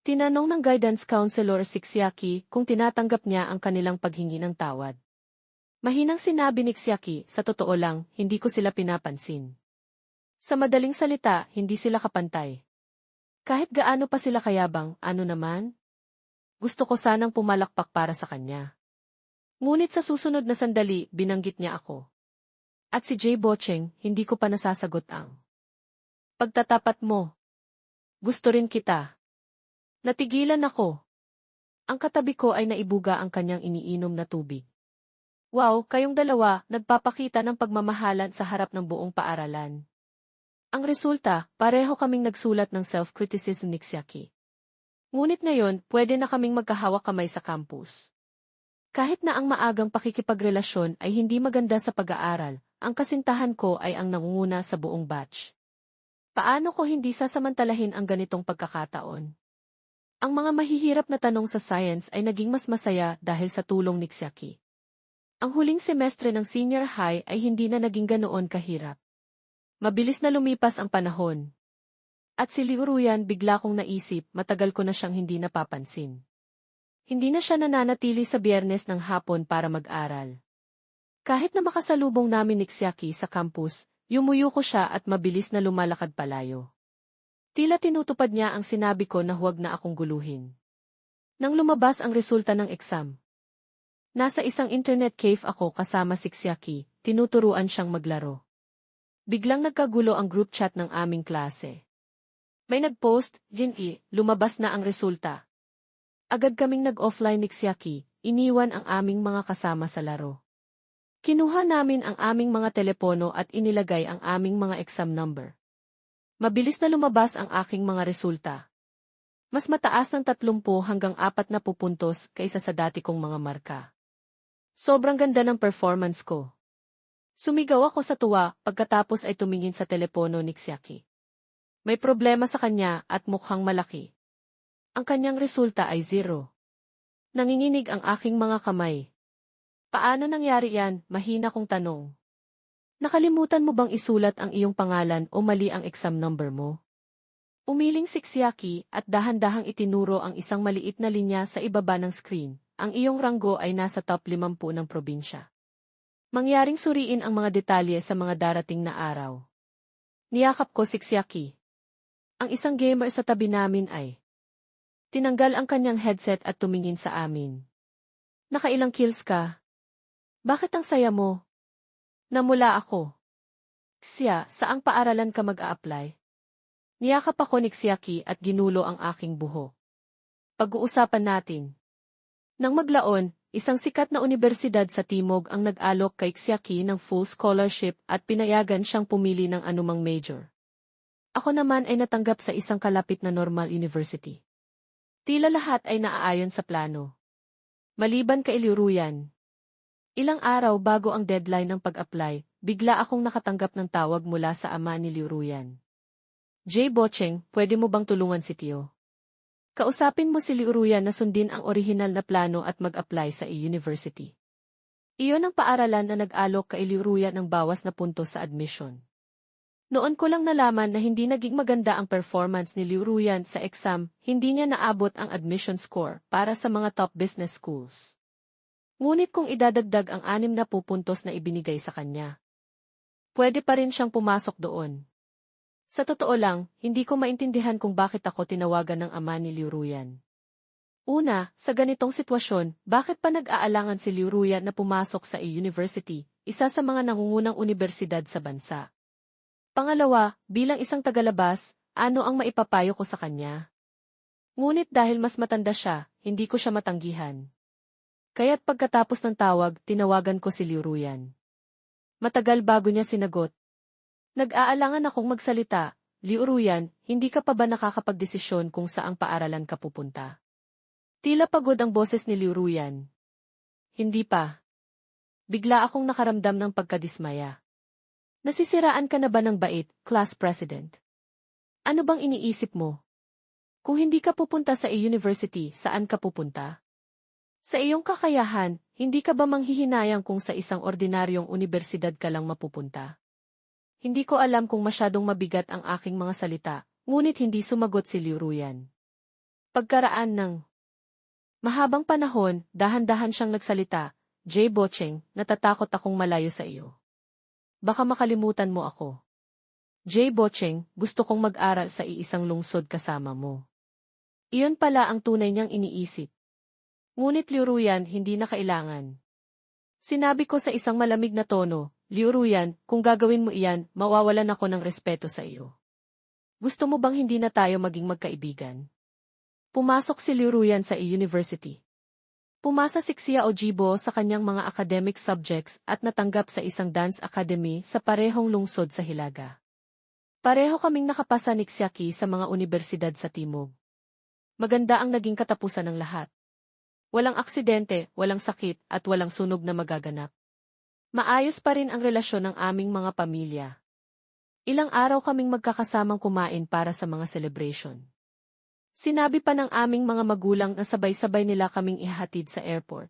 Tinanong ng guidance counselor si Xiaqi kung tinatanggap niya ang kanilang paghingi ng tawad. Mahinang sinabi ni Xiaqi, sa totoo lang, hindi ko sila pinapansin. Sa madaling salita, hindi sila kapantay. Kahit gaano pa sila kayabang, ano naman? Gusto ko sanang pumalakpak para sa kanya. Ngunit sa susunod na sandali, binanggit niya ako. At si J. Bocheng, hindi ko pa nasasagot ang pagtatapat mo. Gusto rin kita. Natigilan ako. Ang katabi ko ay naibuga ang kanyang iniinom na tubig. Wow, kayong dalawa, nagpapakita ng pagmamahalan sa harap ng buong paaralan. Ang resulta, pareho kaming nagsulat ng self-criticism ni Xiaqi. Ngunit ngayon, pwede na kaming magkahawak kamay sa campus. Kahit na ang maagang pakikipagrelasyon ay hindi maganda sa pag-aaral, ang kasintahan ko ay ang nangunguna sa buong batch. Paano ko hindi sasamantalahin ang ganitong pagkakataon? Ang mga mahihirap na tanong sa science ay naging mas masaya dahil sa tulong ni Xiaqi. Ang huling semestre ng senior high ay hindi na naging ganoon kahirap. Mabilis na lumipas ang panahon. At si Liu Ruyan, bigla kong naisip, matagal ko na siyang hindi napapansin. Hindi na siya nananatili sa Biyernes ng hapon para mag-aral. Kahit na makasalubong namin ni Xiaqi sa campus, yumuyo ko siya at mabilis na lumalakad palayo. Tila tinutupad niya ang sinabi ko na huwag na akong guluhin. Nang lumabas ang resulta ng exam, nasa isang internet cafe ako kasama si Xiaqi, tinuturuan siyang maglaro. Biglang nagkagulo ang group chat ng aming klase. May nag-post, lumabas na ang resulta. Agad kaming nag-offline ni Xiaqi, iniwan ang aming mga kasama sa laro. Kinuha namin ang aming mga telepono at inilagay ang aming mga exam number. Mabilis na lumabas ang aking mga resulta. Mas mataas ng 30 hanggang 40 puntos kaysa sa dati kong mga marka. Sobrang ganda ng performance ko. Sumigaw ako sa tuwa pagkatapos ay tumingin sa telepono ni Xiaqi. May problema sa kanya at mukhang malaki. Ang kanyang resulta ay 0. Nanginginig ang aking mga kamay. Paano nangyari yan? Mahina kong tanong. Nakalimutan mo bang isulat ang iyong pangalan o mali ang exam number mo? Umiling si Xiaqi at dahan-dahang itinuro ang isang maliit na linya sa ibaba ng screen. Ang iyong ranggo ay nasa top 50 ng probinsya. Mangyaring suriin ang mga detalye sa mga darating na araw. Niyakap ko si Xiaqi. Ang isang gamer sa tabi namin ay tinanggal ang kanyang headset at tumingin sa amin. Nakailang kills ka? Bakit ang saya mo? Namula ako. Xia, saang paaralan ka mag-a-apply? Niyakap ako ni Xiaki at ginulo ang aking buhok. Pag-uusapan natin. Nang maglaon, isang sikat na unibersidad sa Timog ang nag-alok kay Xiaki ng full scholarship at pinayagan siyang pumili ng anumang major. Ako naman ay natanggap sa isang kalapit na normal university. Tila lahat ay naaayon sa plano. Maliban kay Liuruyan. Ilang araw bago ang deadline ng pag-apply, bigla akong nakatanggap ng tawag mula sa ama ni Liuruyan. J. Bocheng, pwede mo bang tulungan si Tio? Kausapin mo si Liuruyan na sundin ang orihinal na plano at mag-apply sa university. Iyon ang paaralan na nag-alok kay Liuruyan ng bawas na puntos sa admission. Noon ko lang nalaman na hindi naging maganda ang performance ni Liuruyan sa exam, hindi niya naabot ang admission score para sa mga top business schools. Ngunit kung idadagdag ang 60 puntos na ibinigay sa kanya, pwede pa rin siyang pumasok doon. Sa totoo lang, hindi ko maintindihan kung bakit ako tinawagan ng ama ni Liuruyan. Una, sa ganitong sitwasyon, bakit pa nag-aalangan si Liuruyan na pumasok sa university, isa sa mga nangungunang universidad sa bansa? Pangalawa, bilang isang tagalabas, ano ang maipapayo ko sa kanya? Ngunit dahil mas matanda siya, hindi ko siya matanggihan. Kaya't pagkatapos ng tawag, tinawagan ko si Liuruyan. Matagal bago niya sinagot. Nag-aalangan akong magsalita, Liuruyan, hindi ka pa ba nakakapagdesisyon kung saang paaralan ka pupunta? Tila pagod ang boses ni Liuruyan. Hindi pa. Bigla akong nakaramdam ng pagkadismaya. Nasisiraan ka na ba ng bait, class president? Ano bang iniisip mo? Kung hindi ka pupunta sa university, saan ka pupunta? Sa iyong kakayahan, hindi ka ba manghihinayang kung sa isang ordinaryong universidad ka lang mapupunta? Hindi ko alam kung masyadong mabigat ang aking mga salita, ngunit hindi sumagot si Liuruyan. Pagkaraan ng mahabang panahon, dahan-dahan siyang nagsalita, J. Bocheng, natatakot akong malayo sa iyo. Baka makalimutan mo ako. J. Bocheng, gusto kong mag-aral sa iisang lungsod kasama mo. Iyon pala ang tunay niyang iniisip. Ngunit Liuruyan, hindi na kailangan. Sinabi ko sa isang malamig na tono, Liuruyan, kung gagawin mo iyan, mawawalan ako ng respeto sa iyo. Gusto mo bang hindi na tayo maging magkaibigan? Pumasok si Liuruyan sa university. Pumasa si Xiao Jibo sa kanyang mga academic subjects at natanggap sa isang dance academy sa parehong lungsod sa Hilaga. Pareho kaming nakapasa ni Xiaki sa mga universidad sa Timog. Maganda ang naging katapusan ng lahat. Walang aksidente, walang sakit, at walang sunog na magaganap. Maayos pa rin ang relasyon ng aming mga pamilya. Ilang araw kaming magkakasamang kumain para sa mga celebration. Sinabi pa ng aming mga magulang na sabay-sabay nila kaming ihahatid sa airport.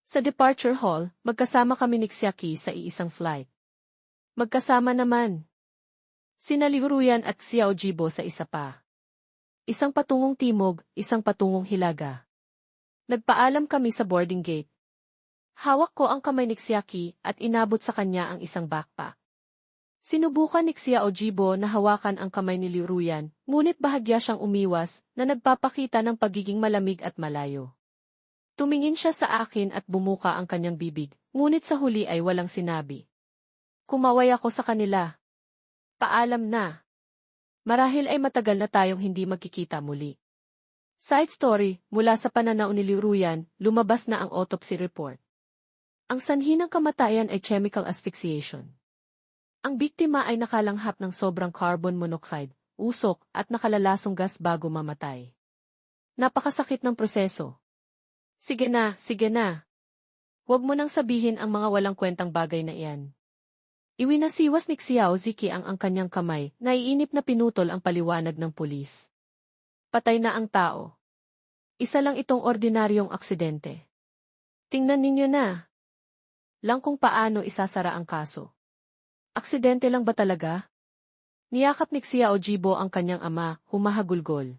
Sa departure hall, magkasama kami ni Xiaki sa iisang flight. Magkasama naman sina Liuruyan at Xiao Jibo sa isa pa. Isang patungong Timog, isang patungong Hilaga. Nagpaalam kami sa boarding gate. Hawak ko ang kamay ni Xiaki at inabot sa kanya ang isang backpack. Sinubukan ni Xiao Jibo na hawakan ang kamay ni Liuruyan, ngunit bahagya siyang umiwas na nagpapakita ng pagiging malamig at malayo. Tumingin siya sa akin at bumuka ang kanyang bibig, ngunit sa huli ay walang sinabi. Kumaway ako sa kanila. Paalam na. Marahil ay matagal na tayong hindi magkikita muli. Side story, mula sa pananaw ni Liuruyan, lumabas na ang autopsy report. Ang sanhi ng kamatayan ay chemical asphyxiation. Ang biktima ay nakalanghap ng sobrang carbon monoxide, usok, at nakalalasong gas bago mamatay. Napakasakit ng proseso. Sige na, sige na. Huwag mo nang sabihin ang mga walang kwentang bagay na iyan. Iwinasiwas ni Xiao Ziki ang kanyang kamay, naiinip na pinutol ang paliwanag ng pulis. Patay na ang tao. Isa lang itong ordinaryong aksidente. Tingnan ninyo na lang kung paano isasara ang kaso. Aksidente lang ba talaga? Niyakap ni Xiao Jibo ang kanyang ama, humahagulgol.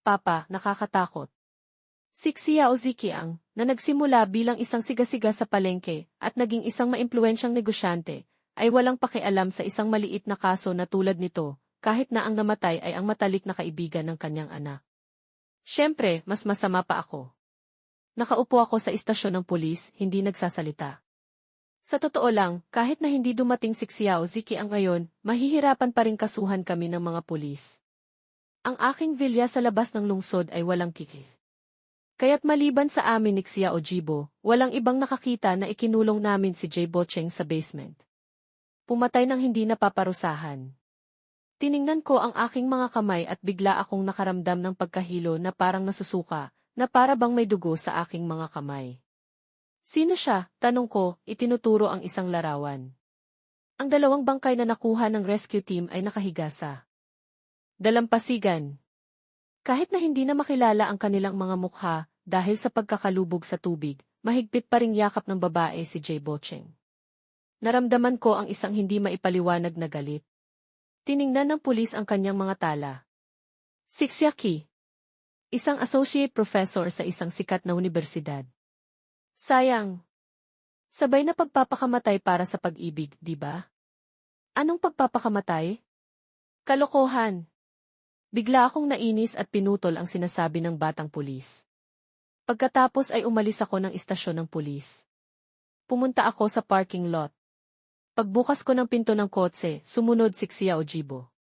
Papa, nakakatakot. Si Xiao Ziqiang, na nagsimula bilang isang sigasiga sa palengke at naging isang maimpluwensyang negosyante, ay walang pakialam sa isang maliit na kaso na tulad nito, kahit na ang namatay ay ang matalik na kaibigan ng kanyang anak. Siyempre, mas masama pa ako. Nakaupo ako sa istasyon ng pulis, hindi nagsasalita. Sa totoo lang, kahit na hindi dumating si Xiao Ziki ang ngayon, mahihirapan pa rin kasuhan kami ng mga pulis. Ang aking vilya sa labas ng lungsod ay walang kikis. Kaya't maliban sa amin ni Xiao Jibo, walang ibang nakakita na ikinulong namin si Jay Bocheng sa basement. Pumatay ng hindi napaparusahan. Tiningnan ko ang aking mga kamay at bigla akong nakaramdam ng pagkahilo na parang nasusuka, na para bang may dugo sa aking mga kamay. Sino siya? Tanong ko, itinuturo ang isang larawan. Ang dalawang bangkay na nakuha ng rescue team ay nakahiga sa dalampasigan. Kahit na hindi na makilala ang kanilang mga mukha dahil sa pagkakalubog sa tubig, mahigpit pa ring yakap ng babae si Jay Bocheng. Naramdaman ko ang isang hindi maipaliwanag na galit. Tiningnan ng pulis ang kanyang mga tala. Siksiyaki, isang associate professor sa isang sikat na universidad. Sayang. Sabay na pagpapakamatay para sa pag-ibig, di ba? Anong pagpapakamatay? Kalokohan. Bigla akong nainis at pinutol ang sinasabi ng batang pulis. Pagkatapos ay umalis ako ng istasyon ng pulis. Pumunta ako sa parking lot. Pagbukas ko ng pinto ng kotse, sumunod si Xiao Jibo.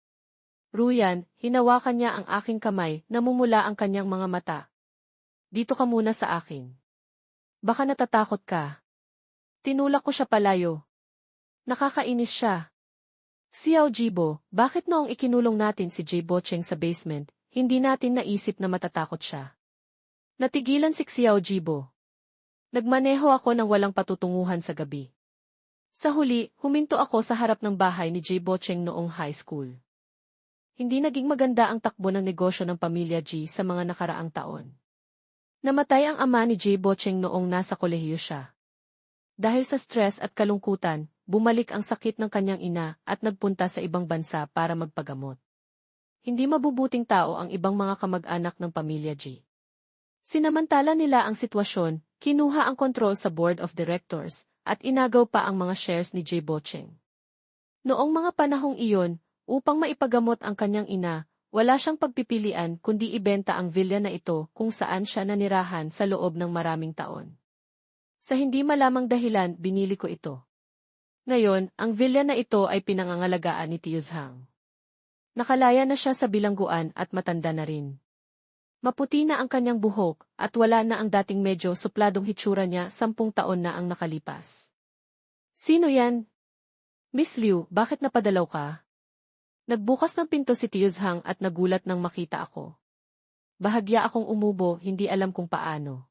Ruyan, hinawakan niya ang aking kamay, namumula ang kanyang mga mata. Dito ka muna sa akin. Baka natatakot ka. Tinulak ko siya palayo. Nakakainis siya. Xiao Jibo, bakit noong ikinulong natin si Jay Bocheng sa basement, hindi natin naisip na matatakot siya? Natigilan si Xiao Jibo. Nagmaneho ako ng walang patutunguhan sa gabi. Sa huli, huminto ako sa harap ng bahay ni Jay Bocheng noong high school. Hindi naging maganda ang takbo ng negosyo ng pamilya G sa mga nakaraang taon. Namatay ang ama ni Jay Bocheng noong nasa kolehiyo siya. Dahil sa stress at kalungkutan, bumalik ang sakit ng kanyang ina at nagpunta sa ibang bansa para magpagamot. Hindi mabubuting tao ang ibang mga kamag-anak ng pamilya G. Sinamantala nila ang sitwasyon, kinuha ang kontrol sa board of directors, at inagaw pa ang mga shares ni Jay Bocheng. Noong mga panahong iyon, upang maipagamot ang kanyang ina, wala siyang pagpipilian kundi ibenta ang villa na ito kung saan siya nanirahan sa loob ng maraming taon. Sa hindi malamang dahilan, binili ko ito. Ngayon, ang villa na ito ay pinangangalagaan ni Tiuzhang. Nakalaya na siya sa bilangguan at matanda na rin. Maputi na ang kanyang buhok at wala na ang dating medyo supladong hitsura niya 10 taon na ang nakalipas. Sino yan? Miss Liu, bakit napadalaw ka? Nagbukas ng pinto si Tiuzhang at nagulat nang makita ako. Bahagya akong umubo, hindi alam kung paano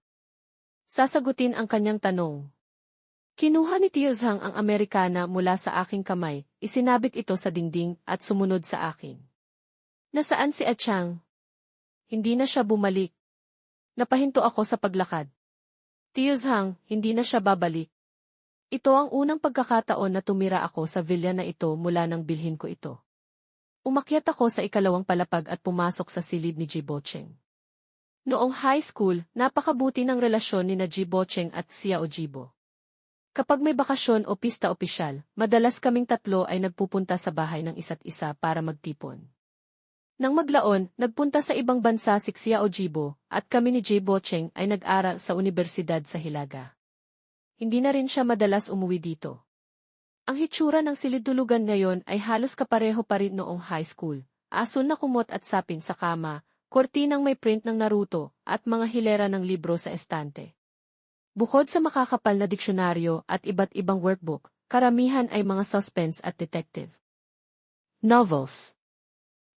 sasagutin ang kanyang tanong. Kinuha ni Tiuzhang ang Amerikana mula sa aking kamay, isinabit ito sa dingding at sumunod sa akin. Nasaan si Achang? Hindi na siya bumalik. Napahinto ako sa paglakad. Tiuzhang, hindi na siya babalik. Ito ang unang pagkakataon na tumira ako sa villa na ito mula nang bilhin ko ito. Umakyat ako sa ikalawang palapag at pumasok sa silid ni Jay Bocheng. Noong high school, napakabuti ng relasyon ni Jay Bocheng at Xiao Jibo. Kapag may bakasyon o pista opisyal, madalas kaming tatlo ay nagpupunta sa bahay ng isa't isa para magtipon. Nang maglaon, nagpunta sa ibang bansa si Xiao Jibo, at kami ni Jay Bocheng ay nag-aral sa universidad sa Hilaga. Hindi na rin siya madalas umuwi dito. Ang hitsura ng silid-tulugan ngayon ay halos kapareho pa rin noong high school, asul na kumot at sapin sa kama, kortinang may print ng Naruto, at mga hilera ng libro sa estante. Bukod sa makakapal na diksyonaryo at iba't ibang workbook, karamihan ay mga suspense at detective novels.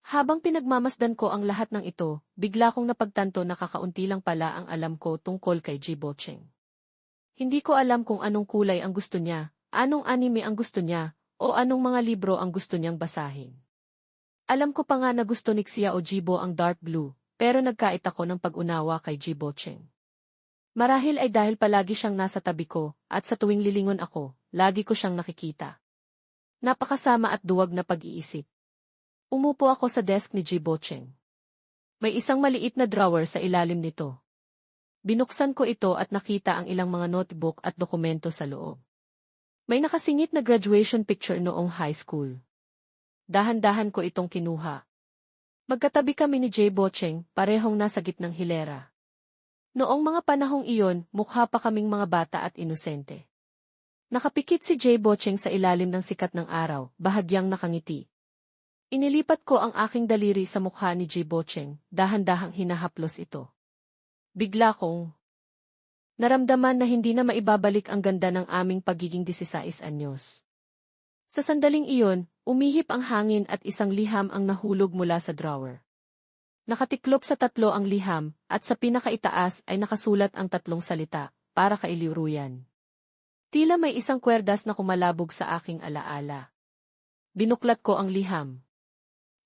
Habang pinagmamasdan ko ang lahat ng ito, bigla kong napagtanto na kakaunti lang pala ang alam ko tungkol kay Jay Bocheng. Hindi ko alam kung anong kulay ang gusto niya, anong anime ang gusto niya, o anong mga libro ang gusto niyang basahin. Alam ko pa nga na gusto ni Xiao Jibo ang dark blue, pero nagkait ako ng pag-unawa kay Jay Bocheng. Marahil ay dahil palagi siyang nasa tabi ko, at sa tuwing lilingon ako, lagi ko siyang nakikita. Napakasama at duwag na pag-iisip. Umupo ako sa desk ni Jay Bocheng. May isang maliit na drawer sa ilalim nito. Binuksan ko ito at nakita ang ilang mga notebook at dokumento sa loob. May nakasingit na graduation picture noong high school. Dahan-dahan ko itong kinuha. Magkatabi kami ni Jay Bocheng, parehong nasa gitnang hilera. Noong mga panahong iyon, mukha pa kaming mga bata at inosente. Nakapikit si Jay Bocheng sa ilalim ng sikat ng araw, bahagyang nakangiti. Inilipat ko ang aking daliri sa mukha ni Jay Bocheng, dahan-dahang hinahaplos ito. Bigla kong naramdaman na hindi na maibabalik ang ganda ng aming pagiging 16 anyos. Sa sandaling iyon, umihip ang hangin at isang liham ang nahulog mula sa drawer. Nakatiklop sa tatlo ang liham, at sa pinakaitaas ay nakasulat ang tatlong salita, para kay Liuruyan. Tila may isang kwerdas na kumalabog sa aking alaala. Binuklat ko ang liham.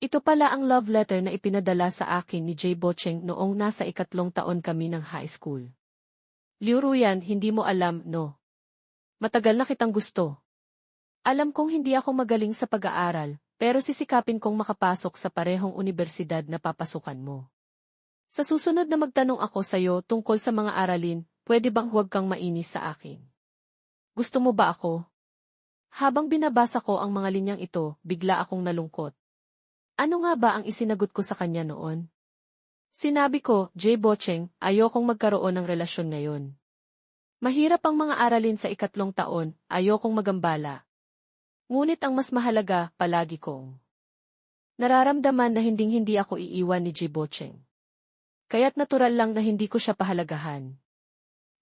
Ito pala ang love letter na ipinadala sa akin ni Jay Bocheng noong nasa 3 taon kami ng high school. Liuruyan, hindi mo alam, no? Matagal na kitang gusto. Alam kong hindi ako magaling sa pag-aaral, pero sisikapin kong makapasok sa parehong unibersidad na papasukan mo. Sa susunod na magtanong ako sa'yo tungkol sa mga aralin, pwede bang huwag kang mainis sa akin? Gusto mo ba ako? Habang binabasa ko ang mga linyang ito, bigla akong nalungkot. Ano nga ba ang isinagot ko sa kanya noon? Sinabi ko, Jay Bocheng, ayokong magkaroon ng relasyon ngayon. Mahirap ang mga aralin sa 3 taon, ayokong magambala. Ngunit ang mas mahalaga, palagi kong nararamdaman na hinding-hindi ako iiwan ni Jay Bocheng. Kaya't natural lang na hindi ko siya pahalagahan.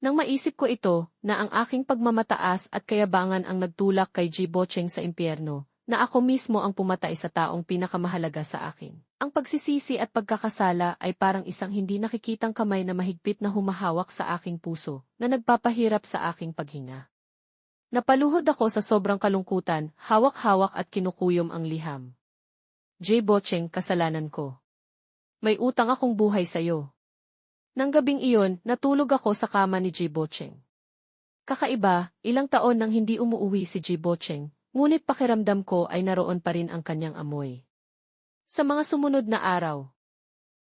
Nang maisip ko ito, na ang aking pagmamataas at kayabangan ang nagtulak kay Jay Bocheng sa impyerno, na ako mismo ang pumatay sa taong pinakamahalaga sa akin. Ang pagsisisi at pagkakasala ay parang isang hindi nakikitang kamay na mahigpit na humahawak sa aking puso, na nagpapahirap sa aking paghinga. Napaluhod ako sa sobrang kalungkutan, hawak-hawak at kinukuyom ang liham. Jay Bocheng, kasalanan ko. May utang akong buhay sa'yo. Nang gabing iyon, natulog ako sa kama ni Jay Bocheng. Kakaiba, ilang taon nang hindi umuuwi si Jay Bocheng, ngunit pakiramdam ko ay naroon pa rin ang kanyang amoy. Sa mga sumunod na araw,